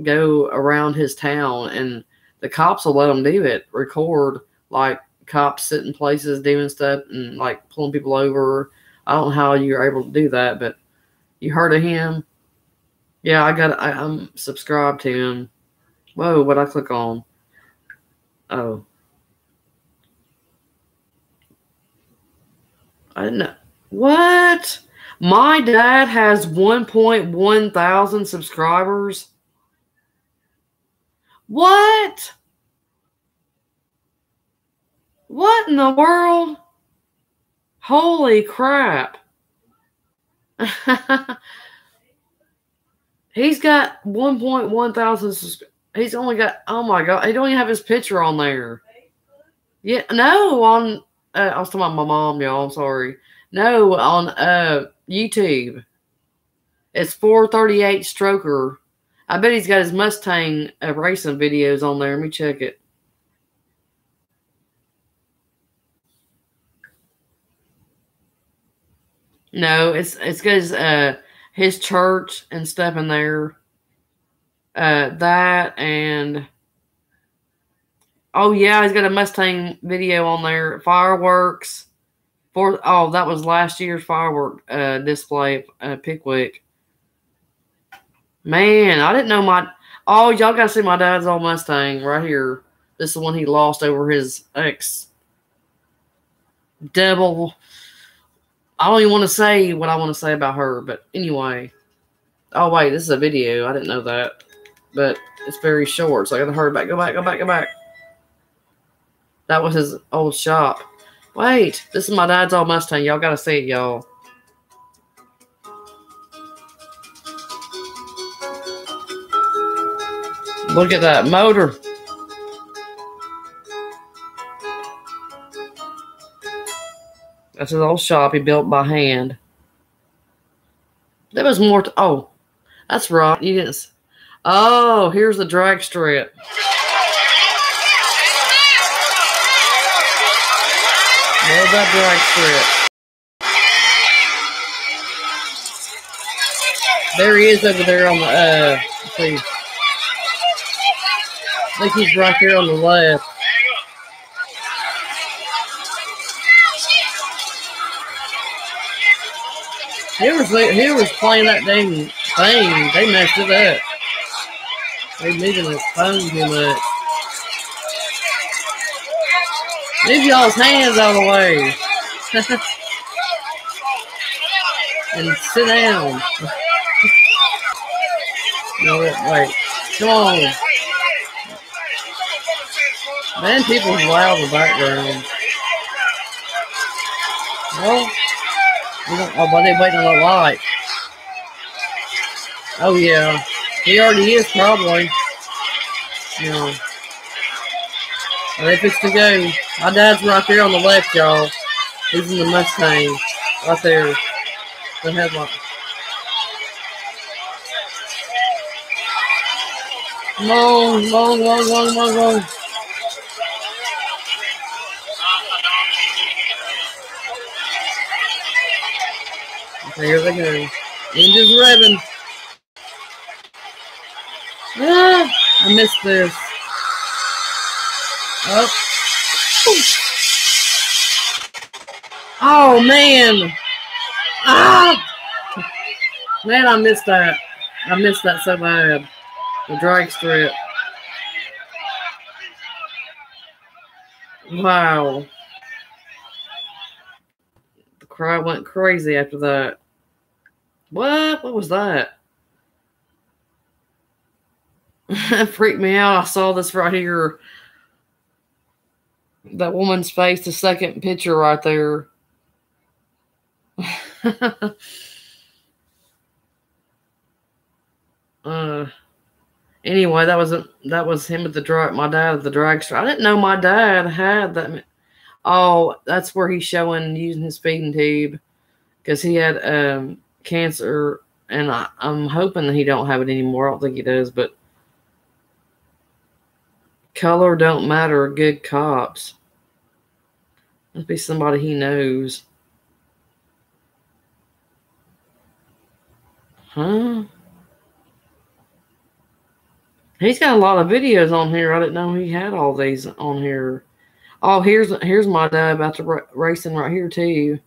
go around his town, and the cops will let him do it. Record, like, cops sitting places doing stuff and, like, pulling people over. I don't know how you're able to do that, but you heard of him? Yeah, I'm subscribed to him. Whoa, what'd I click on? Oh. I didn't know. What? My dad has 1.1 thousand subscribers. What? What in the world? Holy crap. He's got 1.1 thousand subscribers. He's only got, oh my God, he don't even have his picture on there. Yeah, no, on... I was talking about my mom, y'all. I'm sorry. No, on YouTube. It's 438 Stroker. I bet he's got his Mustang racing videos on there. Let me check it. No, it's got his church and stuff in there. That and... Oh, yeah, he's got a Mustang video on there. Fireworks. That was last year's firework display at Pickwick. Man, I didn't know Oh, y'all got to see my dad's old Mustang right here. This is the one he lost over his ex. Devil. I don't even want to say what I want to say about her, but anyway. Oh, wait, this is a video. I didn't know that. But it's very short, so I got to hurry back. Go back. That was his old shop. Wait, this is my dad's old Mustang. Y'all gotta see it, y'all. Look at that motor. That's his old shop he built by hand. There was more to... Oh, that's right. You didn't... Oh, here's the drag strip. Love that drag strip. There he is over there on the, let's see. I think he's right there on the left. Who was playing that dang thing? They messed it up. They moving his phone too much. Leave y'all's hands out of the way. And sit down. No, wait. Come on. Man, people's loud in the background. Well, Oh, but they waiting on the light. Oh, yeah. He already is, probably. Yeah. Are they fixed to go? My dad's right there on the left, y'all. He's in the Mustang. Right there. The headlight. Come on, come on, come on, come on, come on. Okay, here they go. Engines revving. Ah, I missed this. Oh. Oh, man. Ah! Man, I missed that. I missed that so bad. The drag strip. Wow. The crowd went crazy after that. What? What was that? That freaked me out. I saw this right here. That woman's face, the second picture right there. Anyway, that was him at the drag. My dad at the dragster. I didn't know my dad had that. Oh, that's where he's showing using his feeding tube because he had cancer, and I'm hoping that he don't have it anymore. I don't think he does, but color don't matter. Good cops. Must be somebody he knows. Huh? He's got a lot of videos on here. I didn't know he had all these on here. Oh, here's my dad about to racing right here too.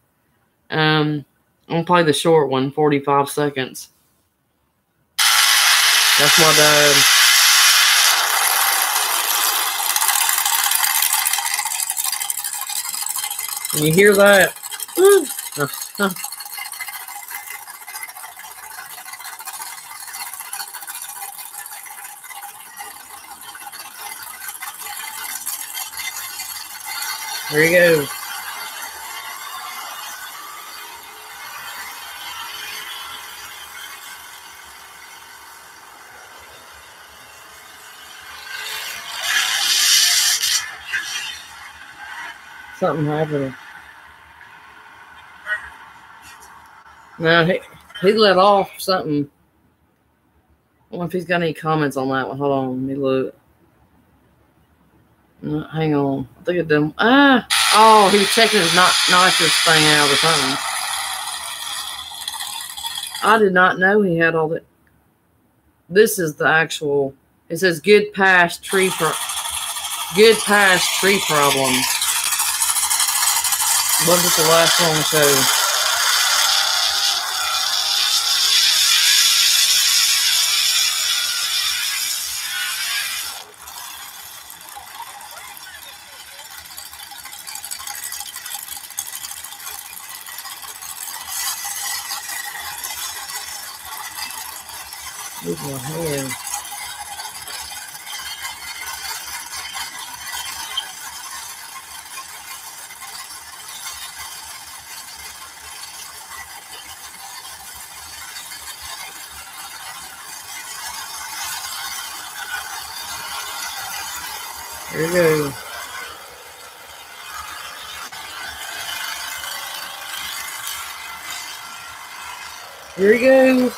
I'm gonna play the short one, 45 seconds. That's my dad. Can you hear that? There you go. Something happened. No, he let off something. I wonder if he's got any comments on that one. Hold on, let me look. No, hang on. I think it did. Oh, he was checking his nitrous thing out or something. I did not know he had all that. This is the actual. It says good past tree problems. What was the last one show? Move my hand. There you go. Here he goes.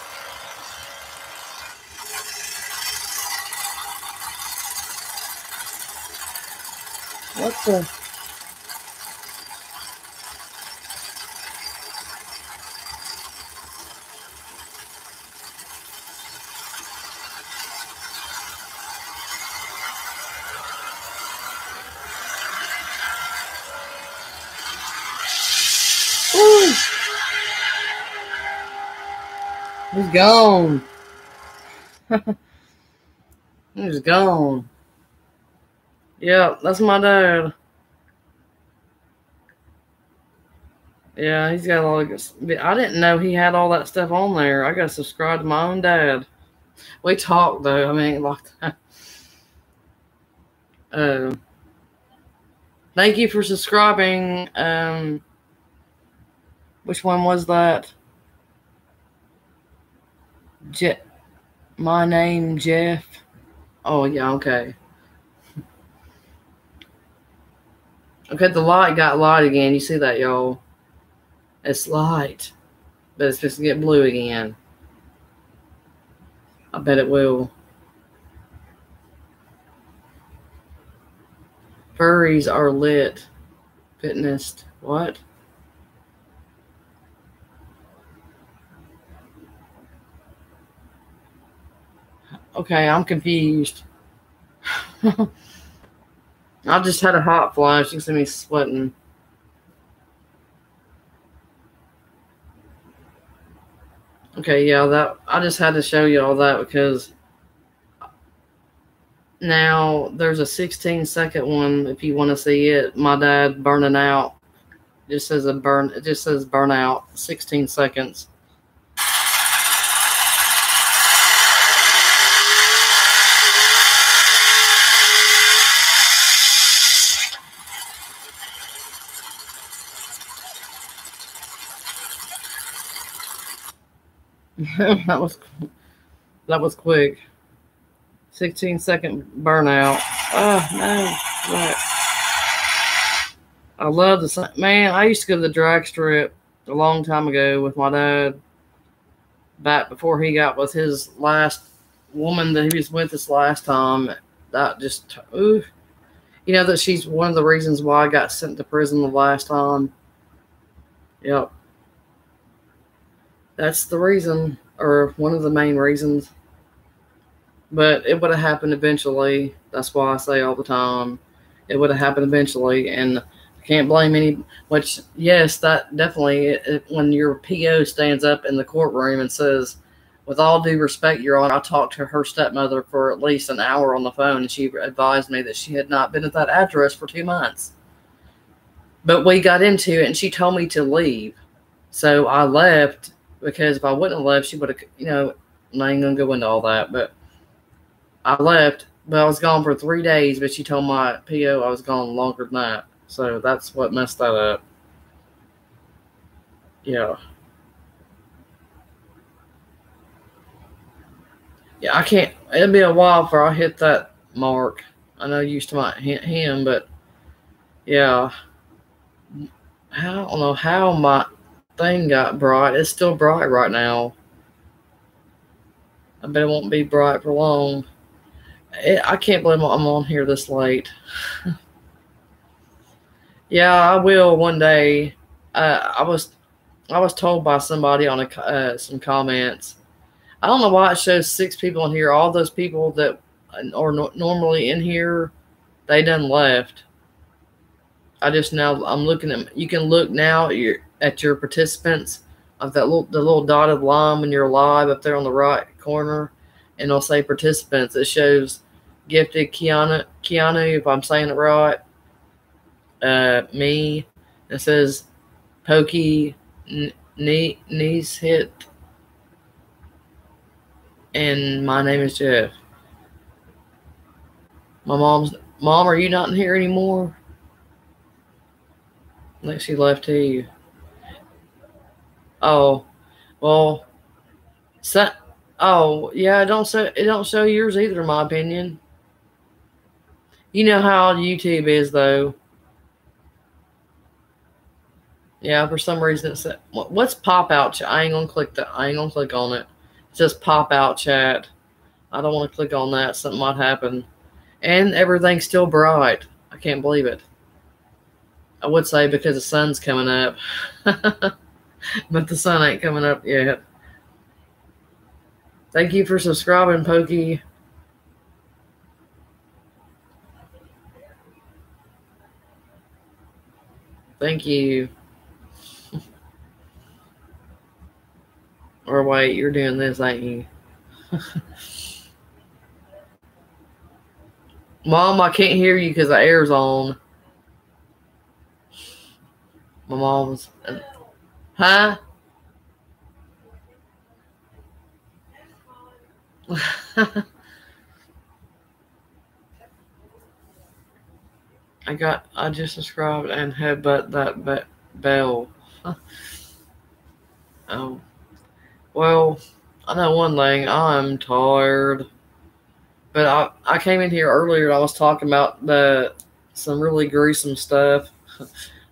What the? Ooh. He's gone. He's gone. Yeah, that's my dad. Yeah, he's got a lot of good. I didn't know he had all that stuff on there. I got to subscribe to my own dad. We talk though. I mean, like that. Thank you for subscribing. Which one was that? My name, Jeff. Oh, yeah, okay. Okay, the light got light again. You see that, y'all? It's light. But it's just get blue again. I bet it will. Furries are lit. Fitness. What? Okay, I'm confused. I just had a hot flash. You can see me sweating. Okay, yeah, that I just had to show you all that because now there's a 16-second one if you want to see it. My dad burning out. It just says It just says burnout. 16 seconds. that was quick. 16-second burnout. Oh no! Right. I love the man. I used to go to the drag strip a long time ago with my dad. Back before he got with his last woman that he was with this last time. That just ooh. You know that she's one of the reasons why I got sent to prison the last time. Yep. That's the reason, or one of the main reasons. But it would have happened eventually. That's why I say all the time, it would have happened eventually, and I can't blame any. Which, yes, that definitely. When your PO stands up in the courtroom and says, "With all due respect, Your Honor, I talked to her stepmother for at least an hour on the phone, and she advised me that she had not been at that address for 2 months. But we got into it, and she told me to leave, so I left." Because if I wouldn't have left, she would have, I ain't going to go into all that, but I left, but I was gone for 3 days, but she told my PO I was gone longer than that. So that's what messed that up. Yeah. Yeah, I can't, it'll be a while before I hit that mark. I know you used to might hit him, but yeah. I don't know how my thing got bright. It's still bright right now. I bet it won't be bright for long. I can't believe I'm on here this late. Yeah, I will one day. I was told by somebody on some comments. I don't know why it shows 6 people in here. All those people that are normally in here, they done left. I'm looking at. You can look now at your participants of the little dotted line when you're live up there on the right corner, and it'll say participants. It shows Gifted Keanu, if I'm saying it right. Me. It says Pokey, knees hit, and my name is Jeff. My mom. Are you not in here anymore? I think she left too. Oh, well, oh yeah. It don't show yours either, in my opinion. You know how YouTube is, though. Yeah, for some reason it said, what's pop out chat? I ain't gonna click that. I ain't gonna click on it. It says pop out chat. I don't want to click on that. Something might happen. And everything's still bright. I can't believe it. I would say because the sun's coming up. But the sun ain't coming up yet. Thank you for subscribing, Pokey. Thank you. Or wait, you're doing this, ain't you? Mom, I can't hear you because the air's on. My mom's... Huh? I just subscribed and headbutt that bell. Oh, well, I know one thing. I'm tired. But I came in here earlier and I was talking about some really gruesome stuff,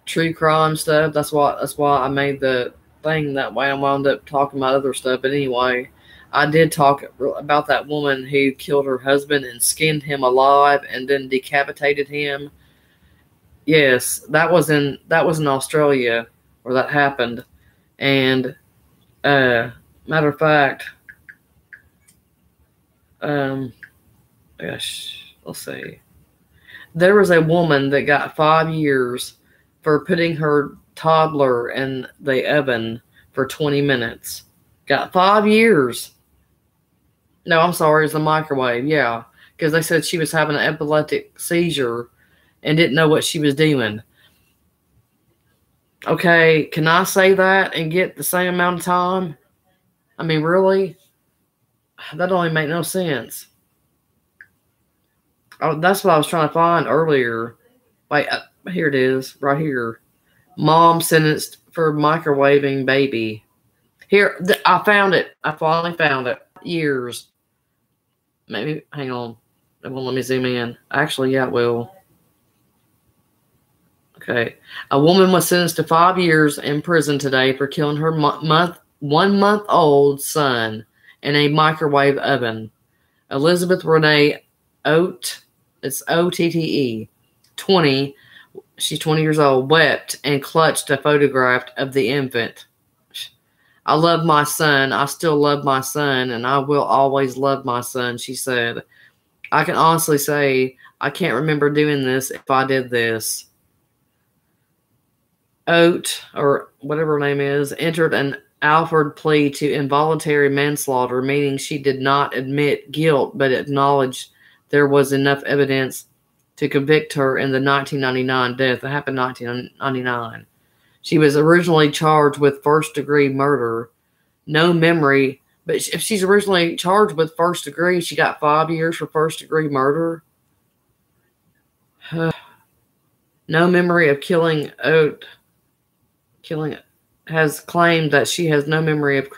true crime stuff. That's why I made the thing that way. I wound up talking about other stuff. But anyway, I did talk about that woman who killed her husband and skinned him alive and then decapitated him. Yes, that was in Australia where that happened. And uh, matter of fact, um, gosh, let's see. There was a woman that got 5 years for putting her toddler in the oven for 20 minutes. Got 5 years. No, I'm sorry, it's the microwave. Yeah, because they said she was having an epileptic seizure and didn't know what she was doing. Okay, can I say that and get the same amount of time? I mean, really? That don't even make no sense. Oh, that's what I was trying to find earlier. Wait, here it is, right here. Mom sentenced for microwaving baby. Here, I found it. I finally found it. Years. Maybe, hang on. It won't let me zoom in. Actually, yeah, it will. Okay. A woman was sentenced to 5 years in prison today for killing her 1 month old son in a microwave oven. Elizabeth Renee Otte, it's OTTE, 20, she's 20 years old, wept and clutched a photograph of the infant. I love my son. I still love my son, and I will always love my son, she said. I can honestly say I can't remember doing this if I did this. Oate, or whatever her name is, entered an Alford plea to involuntary manslaughter, meaning she did not admit guilt but acknowledged there was enough evidence to convict her in the 1999 death. That happened in 1999. She was originally charged with first-degree murder. No memory, but if she's originally charged with first degree, she got 5 years for first-degree murder. No memory of killing Oate. Has claimed that she has no memory of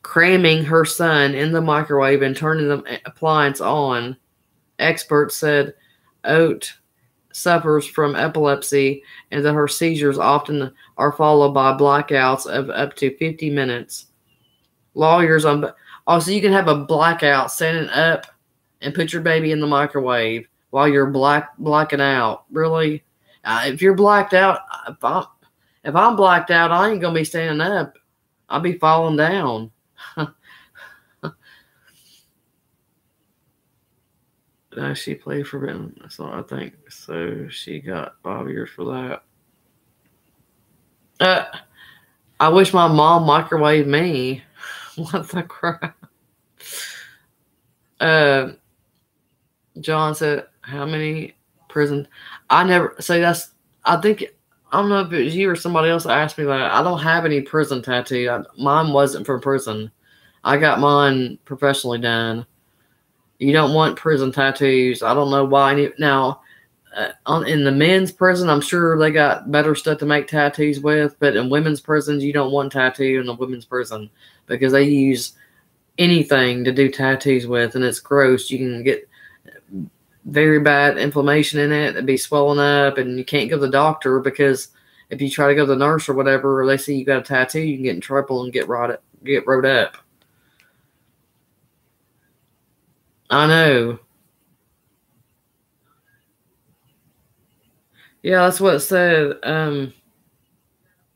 cramming her son in the microwave and turning the appliance on. Experts said Oate suffers from epilepsy and that her seizures often are followed by blackouts of up to 50 minutes. Lawyers on also you can have a blackout standing up and put your baby in the microwave while you're blacking out. Really? If you're blacked out, if I'm blacked out, I ain't gonna be standing up. I'll be falling down. She played for them. That's all I think. So she got 5 years for that. I wish my mom microwaved me. What the crap? John said, how many prison? I never say that's. I think I don't know if it was you or somebody else that asked me that. I don't have any prison tattoo. Mine wasn't from prison. I got mine professionally done. You don't want prison tattoos. I don't know why. Now, in the men's prison, I'm sure they got better stuff to make tattoos with. But in women's prisons, you don't want tattoo in the women's prison because they use anything to do tattoos with, and it's gross. You can get very bad inflammation in it and be swollen up, and you can't go to the doctor because if you try to go to the nurse or whatever, or they see you got a tattoo, you can get in trouble and get wrote up. I know. Yeah, that's what it said.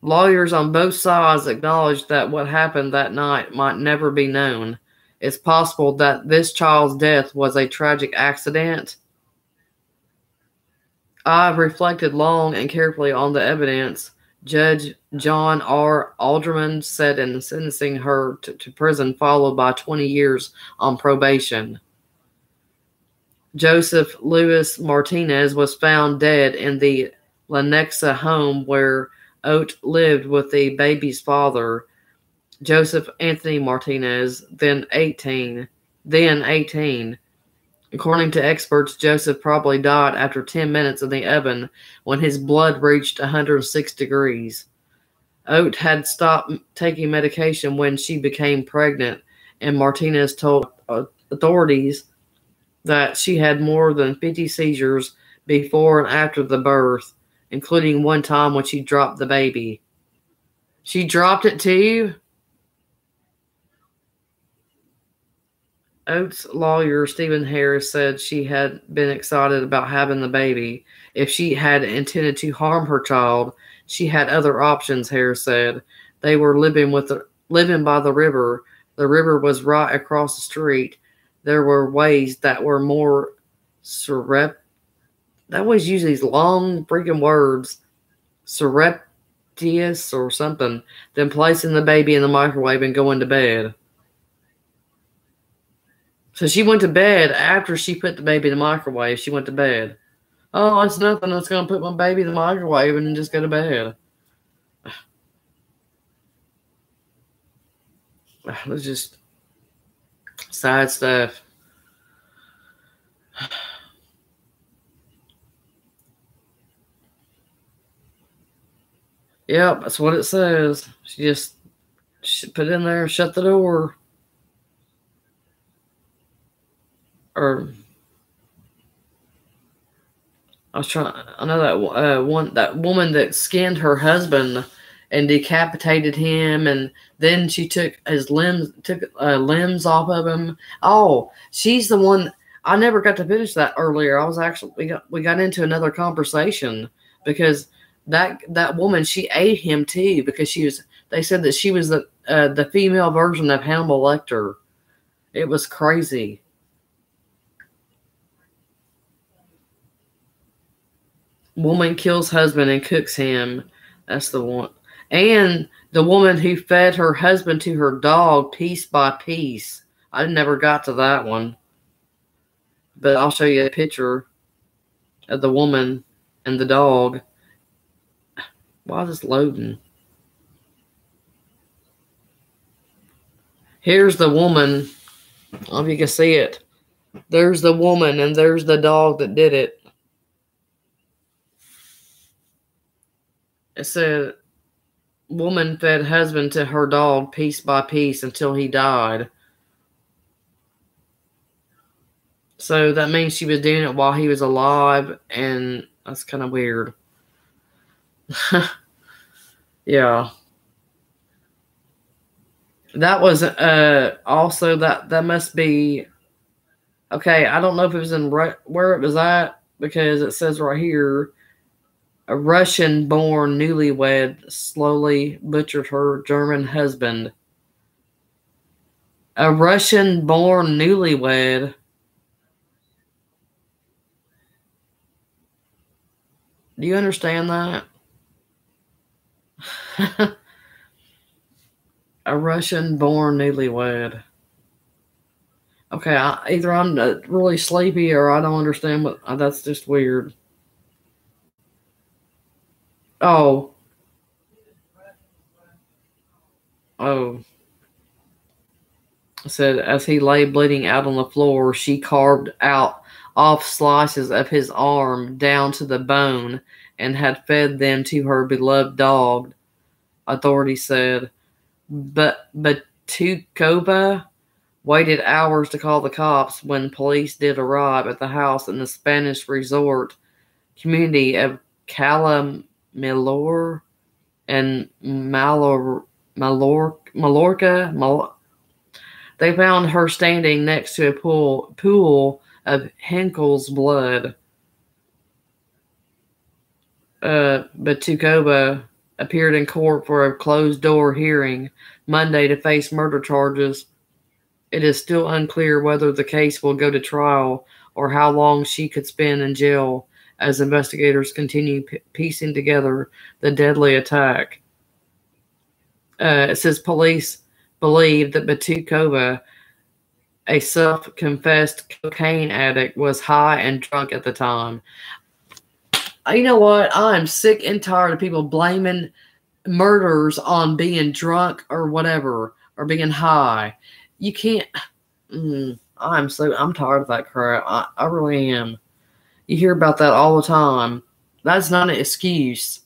Lawyers on both sides acknowledged that what happened that night might never be known. It's possible that this child's death was a tragic accident. I've reflected long and carefully on the evidence, Judge John R. Alderman said in sentencing her to prison, followed by 20 years on probation. Joseph Louis Martinez was found dead in the Lenexa home where Oate lived with the baby's father, Joseph Anthony Martinez, then 18. According to experts, Joseph probably died after 10 minutes in the oven when his blood reached 106 degrees. Oat had stopped taking medication when she became pregnant, and Martinez told authorities that she had more than 50 seizures before and after the birth, including one time when she dropped the baby. She dropped it too? Oates' lawyer, Stephen Harris, said she had been excited about having the baby. If she had intended to harm her child, she had other options, Harris said. They were living by the river. The river was right across the street. There were ways that were more that always use these long freaking words, surreptitious or something, than placing the baby in the microwave and going to bed. So she went to bed after she put the baby in the microwave. She went to bed. Oh, it's nothing. I'm going to put my baby in the microwave and just go to bed. It's just sad stuff. Yep, that's what it says. She just put it in there, shut the door. Or I know that woman that skinned her husband and decapitated him, and then she took his limbs off of him. Oh, she's the one. I never got to finish that earlier. I was actually we got into another conversation because that woman, she ate him too because they said that she was the female version of Hannibal Lecter. It was crazy. Woman kills husband and cooks him. That's the one. And the woman who fed her husband to her dog piece by piece. I never got to that one. But I'll show you a picture of the woman and the dog. Why is this loading? Here's the woman. I don't know if you can see it. There's the woman and there's the dog that did it. It said, woman fed husband to her dog piece by piece until he died. So that means she was doing it while he was alive, and that's kind of weird. Yeah. That was also that must be okay. I don't know if it was in where it was at because it says right here, a Russian-born newlywed slowly butchered her German husband. A Russian-born newlywed. Do you understand that? A Russian-born newlywed. Okay, either I'm really sleepy or I don't understand, but that's just weird. Oh. I said, as he lay bleeding out on the floor, she carved off slices of his arm down to the bone and had fed them to her beloved dog, authorities said. But Batukova waited hours to call the cops when police did arrive at the house in the Spanish resort community of Calamilor and Mallorca. They found her standing next to a pool of Henkel's blood. Batukova appeared in court for a closed-door hearing Monday to face murder charges. It is still unclear whether the case will go to trial or how long she could spend in jail as investigators continue piecing together the deadly attack. It says police believe that Batukova, a self-confessed cocaine addict, was high and drunk at the time. You know what? I'm sick and tired of people blaming murders on being drunk or whatever, or being high. You can't. I'm tired of that crap. I really am. You hear about that all the time. That's not an excuse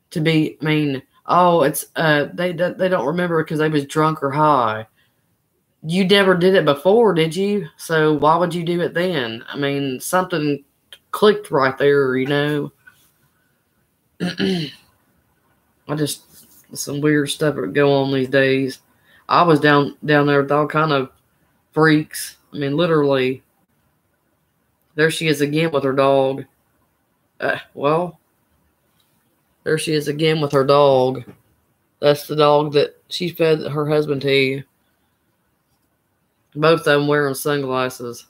to be. I mean, Oh, it's they don't remember because they was drunk or high. You never did it before, did you? So why would you do it then? I mean, something clicked right there, you know. I just some weird stuff that go on these days. I was down there with all kind of freaks. I mean, literally. There she is again with her dog. Well, there she is again with her dog. That's the dog that she fed her husband to. Both of them wearing sunglasses.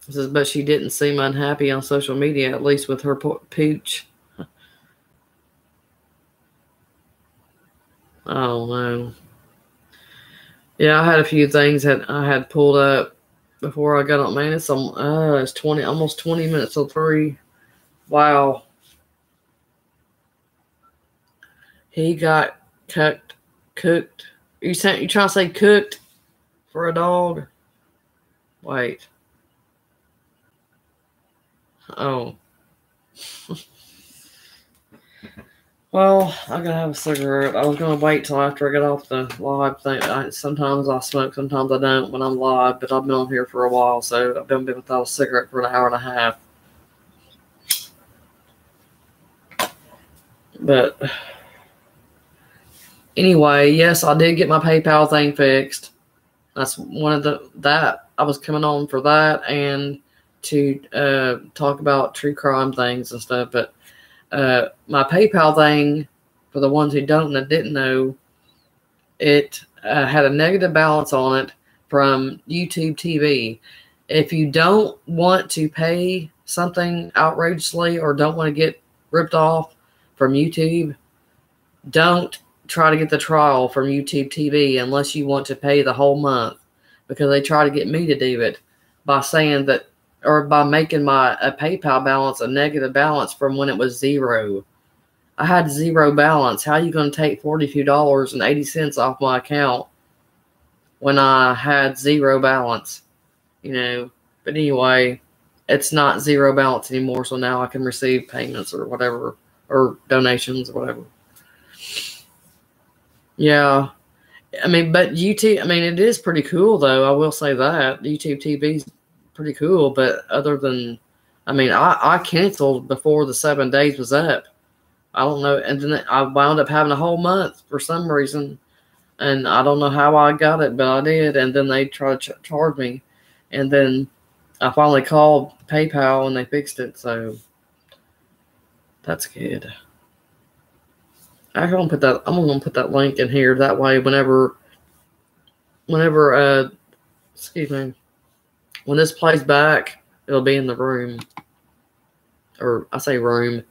It says, but she didn't seem unhappy on social media, at least with her pooch. I don't know. Yeah, I had a few things that I had pulled up before I got on. Man, it's 20, almost 20 minutes till 3. Wow. He got cooked. You trying to say cooked for a dog? Wait. Oh. Well, I gotta have a cigarette. I was gonna wait till after I get off the live thing. Sometimes I smoke, sometimes I don't when I'm live, but I've been on here for a while, so I've been without a cigarette for an hour and a half. But anyway, yes, I did get my PayPal thing fixed. That's one of that I was coming on for that and to talk about true crime things and stuff. But my PayPal thing, for the ones who don't and didn't know, it had a negative balance on it from YouTube TV. If you don't want to pay something outrageously or don't want to get ripped off from YouTube, don't try to get the trial from YouTube TV unless you want to pay the whole month, because they try to get me to do it by saying that, or by making my PayPal balance a negative balance from when it was 0. I had 0 balance. How are you going to take $42.80 off my account when I had 0 balance? You know, but anyway, it's not 0 balance anymore, so now I can receive payments or whatever, or donations or whatever. Yeah. I mean, but YouTube, I mean, it is pretty cool, though. I will say that. YouTube TV's pretty cool, but other than, I mean, I canceled before the 7 days was up. I don't know. And then I wound up having a whole month for some reason. And I don't know how I got it, but I did. And then they tried to charge me. And then I finally called PayPal and they fixed it. So that's good. I'm gonna put that link in here. That way, whenever, excuse me, when this plays back, it'll be in the room, or I say room,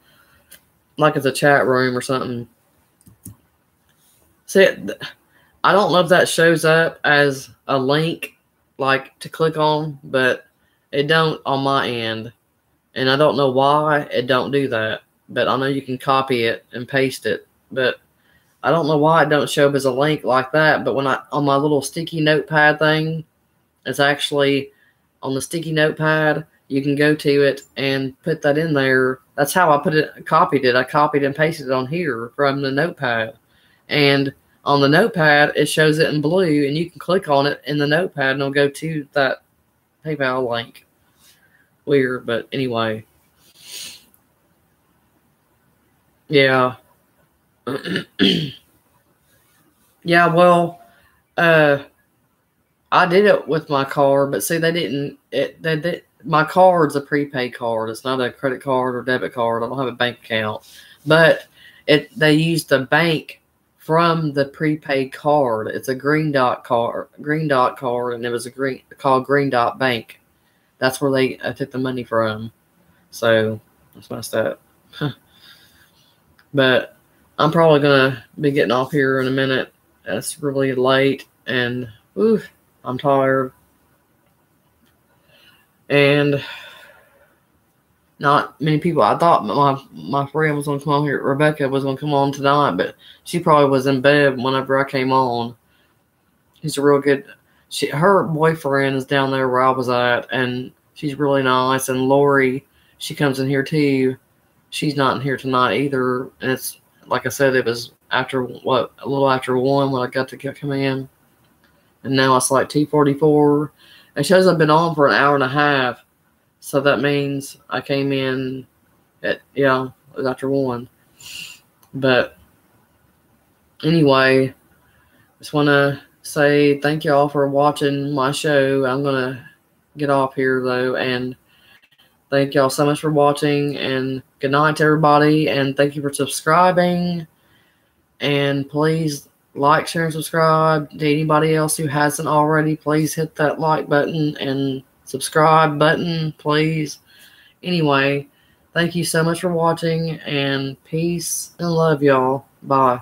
like it's a chat room or something. See, I don't know if that shows up as a link, like to click on, but it don't on my end, and I don't know why it don't do that. But I know you can copy it and paste it. But I don't know why it don't show up as a link like that. But when on my little sticky notepad thing, it's actually on the sticky notepad. You can go to it and put that in there. That's how I copied it. I copied and pasted it on here from the notepad. And on the notepad, it shows it in blue, and you can click on it in the notepad, and it'll go to that PayPal link. Weird, but anyway. Yeah. Yeah, well, I did it with my card, but see, they didn't. My card's a prepaid card. It's not a credit card or debit card. I don't have a bank account, but they used the bank from the prepaid card. It's a Green Dot card, and it was called Green Dot Bank. That's where they took the money from. So that's messed up. But I'm probably gonna be getting off here in a minute. It's really late, and I'm tired. And not many people. I thought my friend was gonna come on here. Rebecca was gonna come on tonight, but she probably was in bed whenever I came on. She's a real good. Her boyfriend is down there where I was at, and she's really nice. And Lori, she comes in here too. she's not in here tonight either. And it's like I said, it was after a little after 1 when I got to come in, and now it's like 2:44. It shows I've been on for an hour and a half, so that means I came in at it was after 1. But anyway, just want to say thank y'all for watching my show. I'm gonna get off here though, and thank y'all so much for watching, and good night to everybody, and thank you for subscribing. And please like, share, and subscribe. To anybody else who hasn't already, please hit that like button and subscribe button, please. Anyway, thank you so much for watching, and peace and love, y'all. Bye.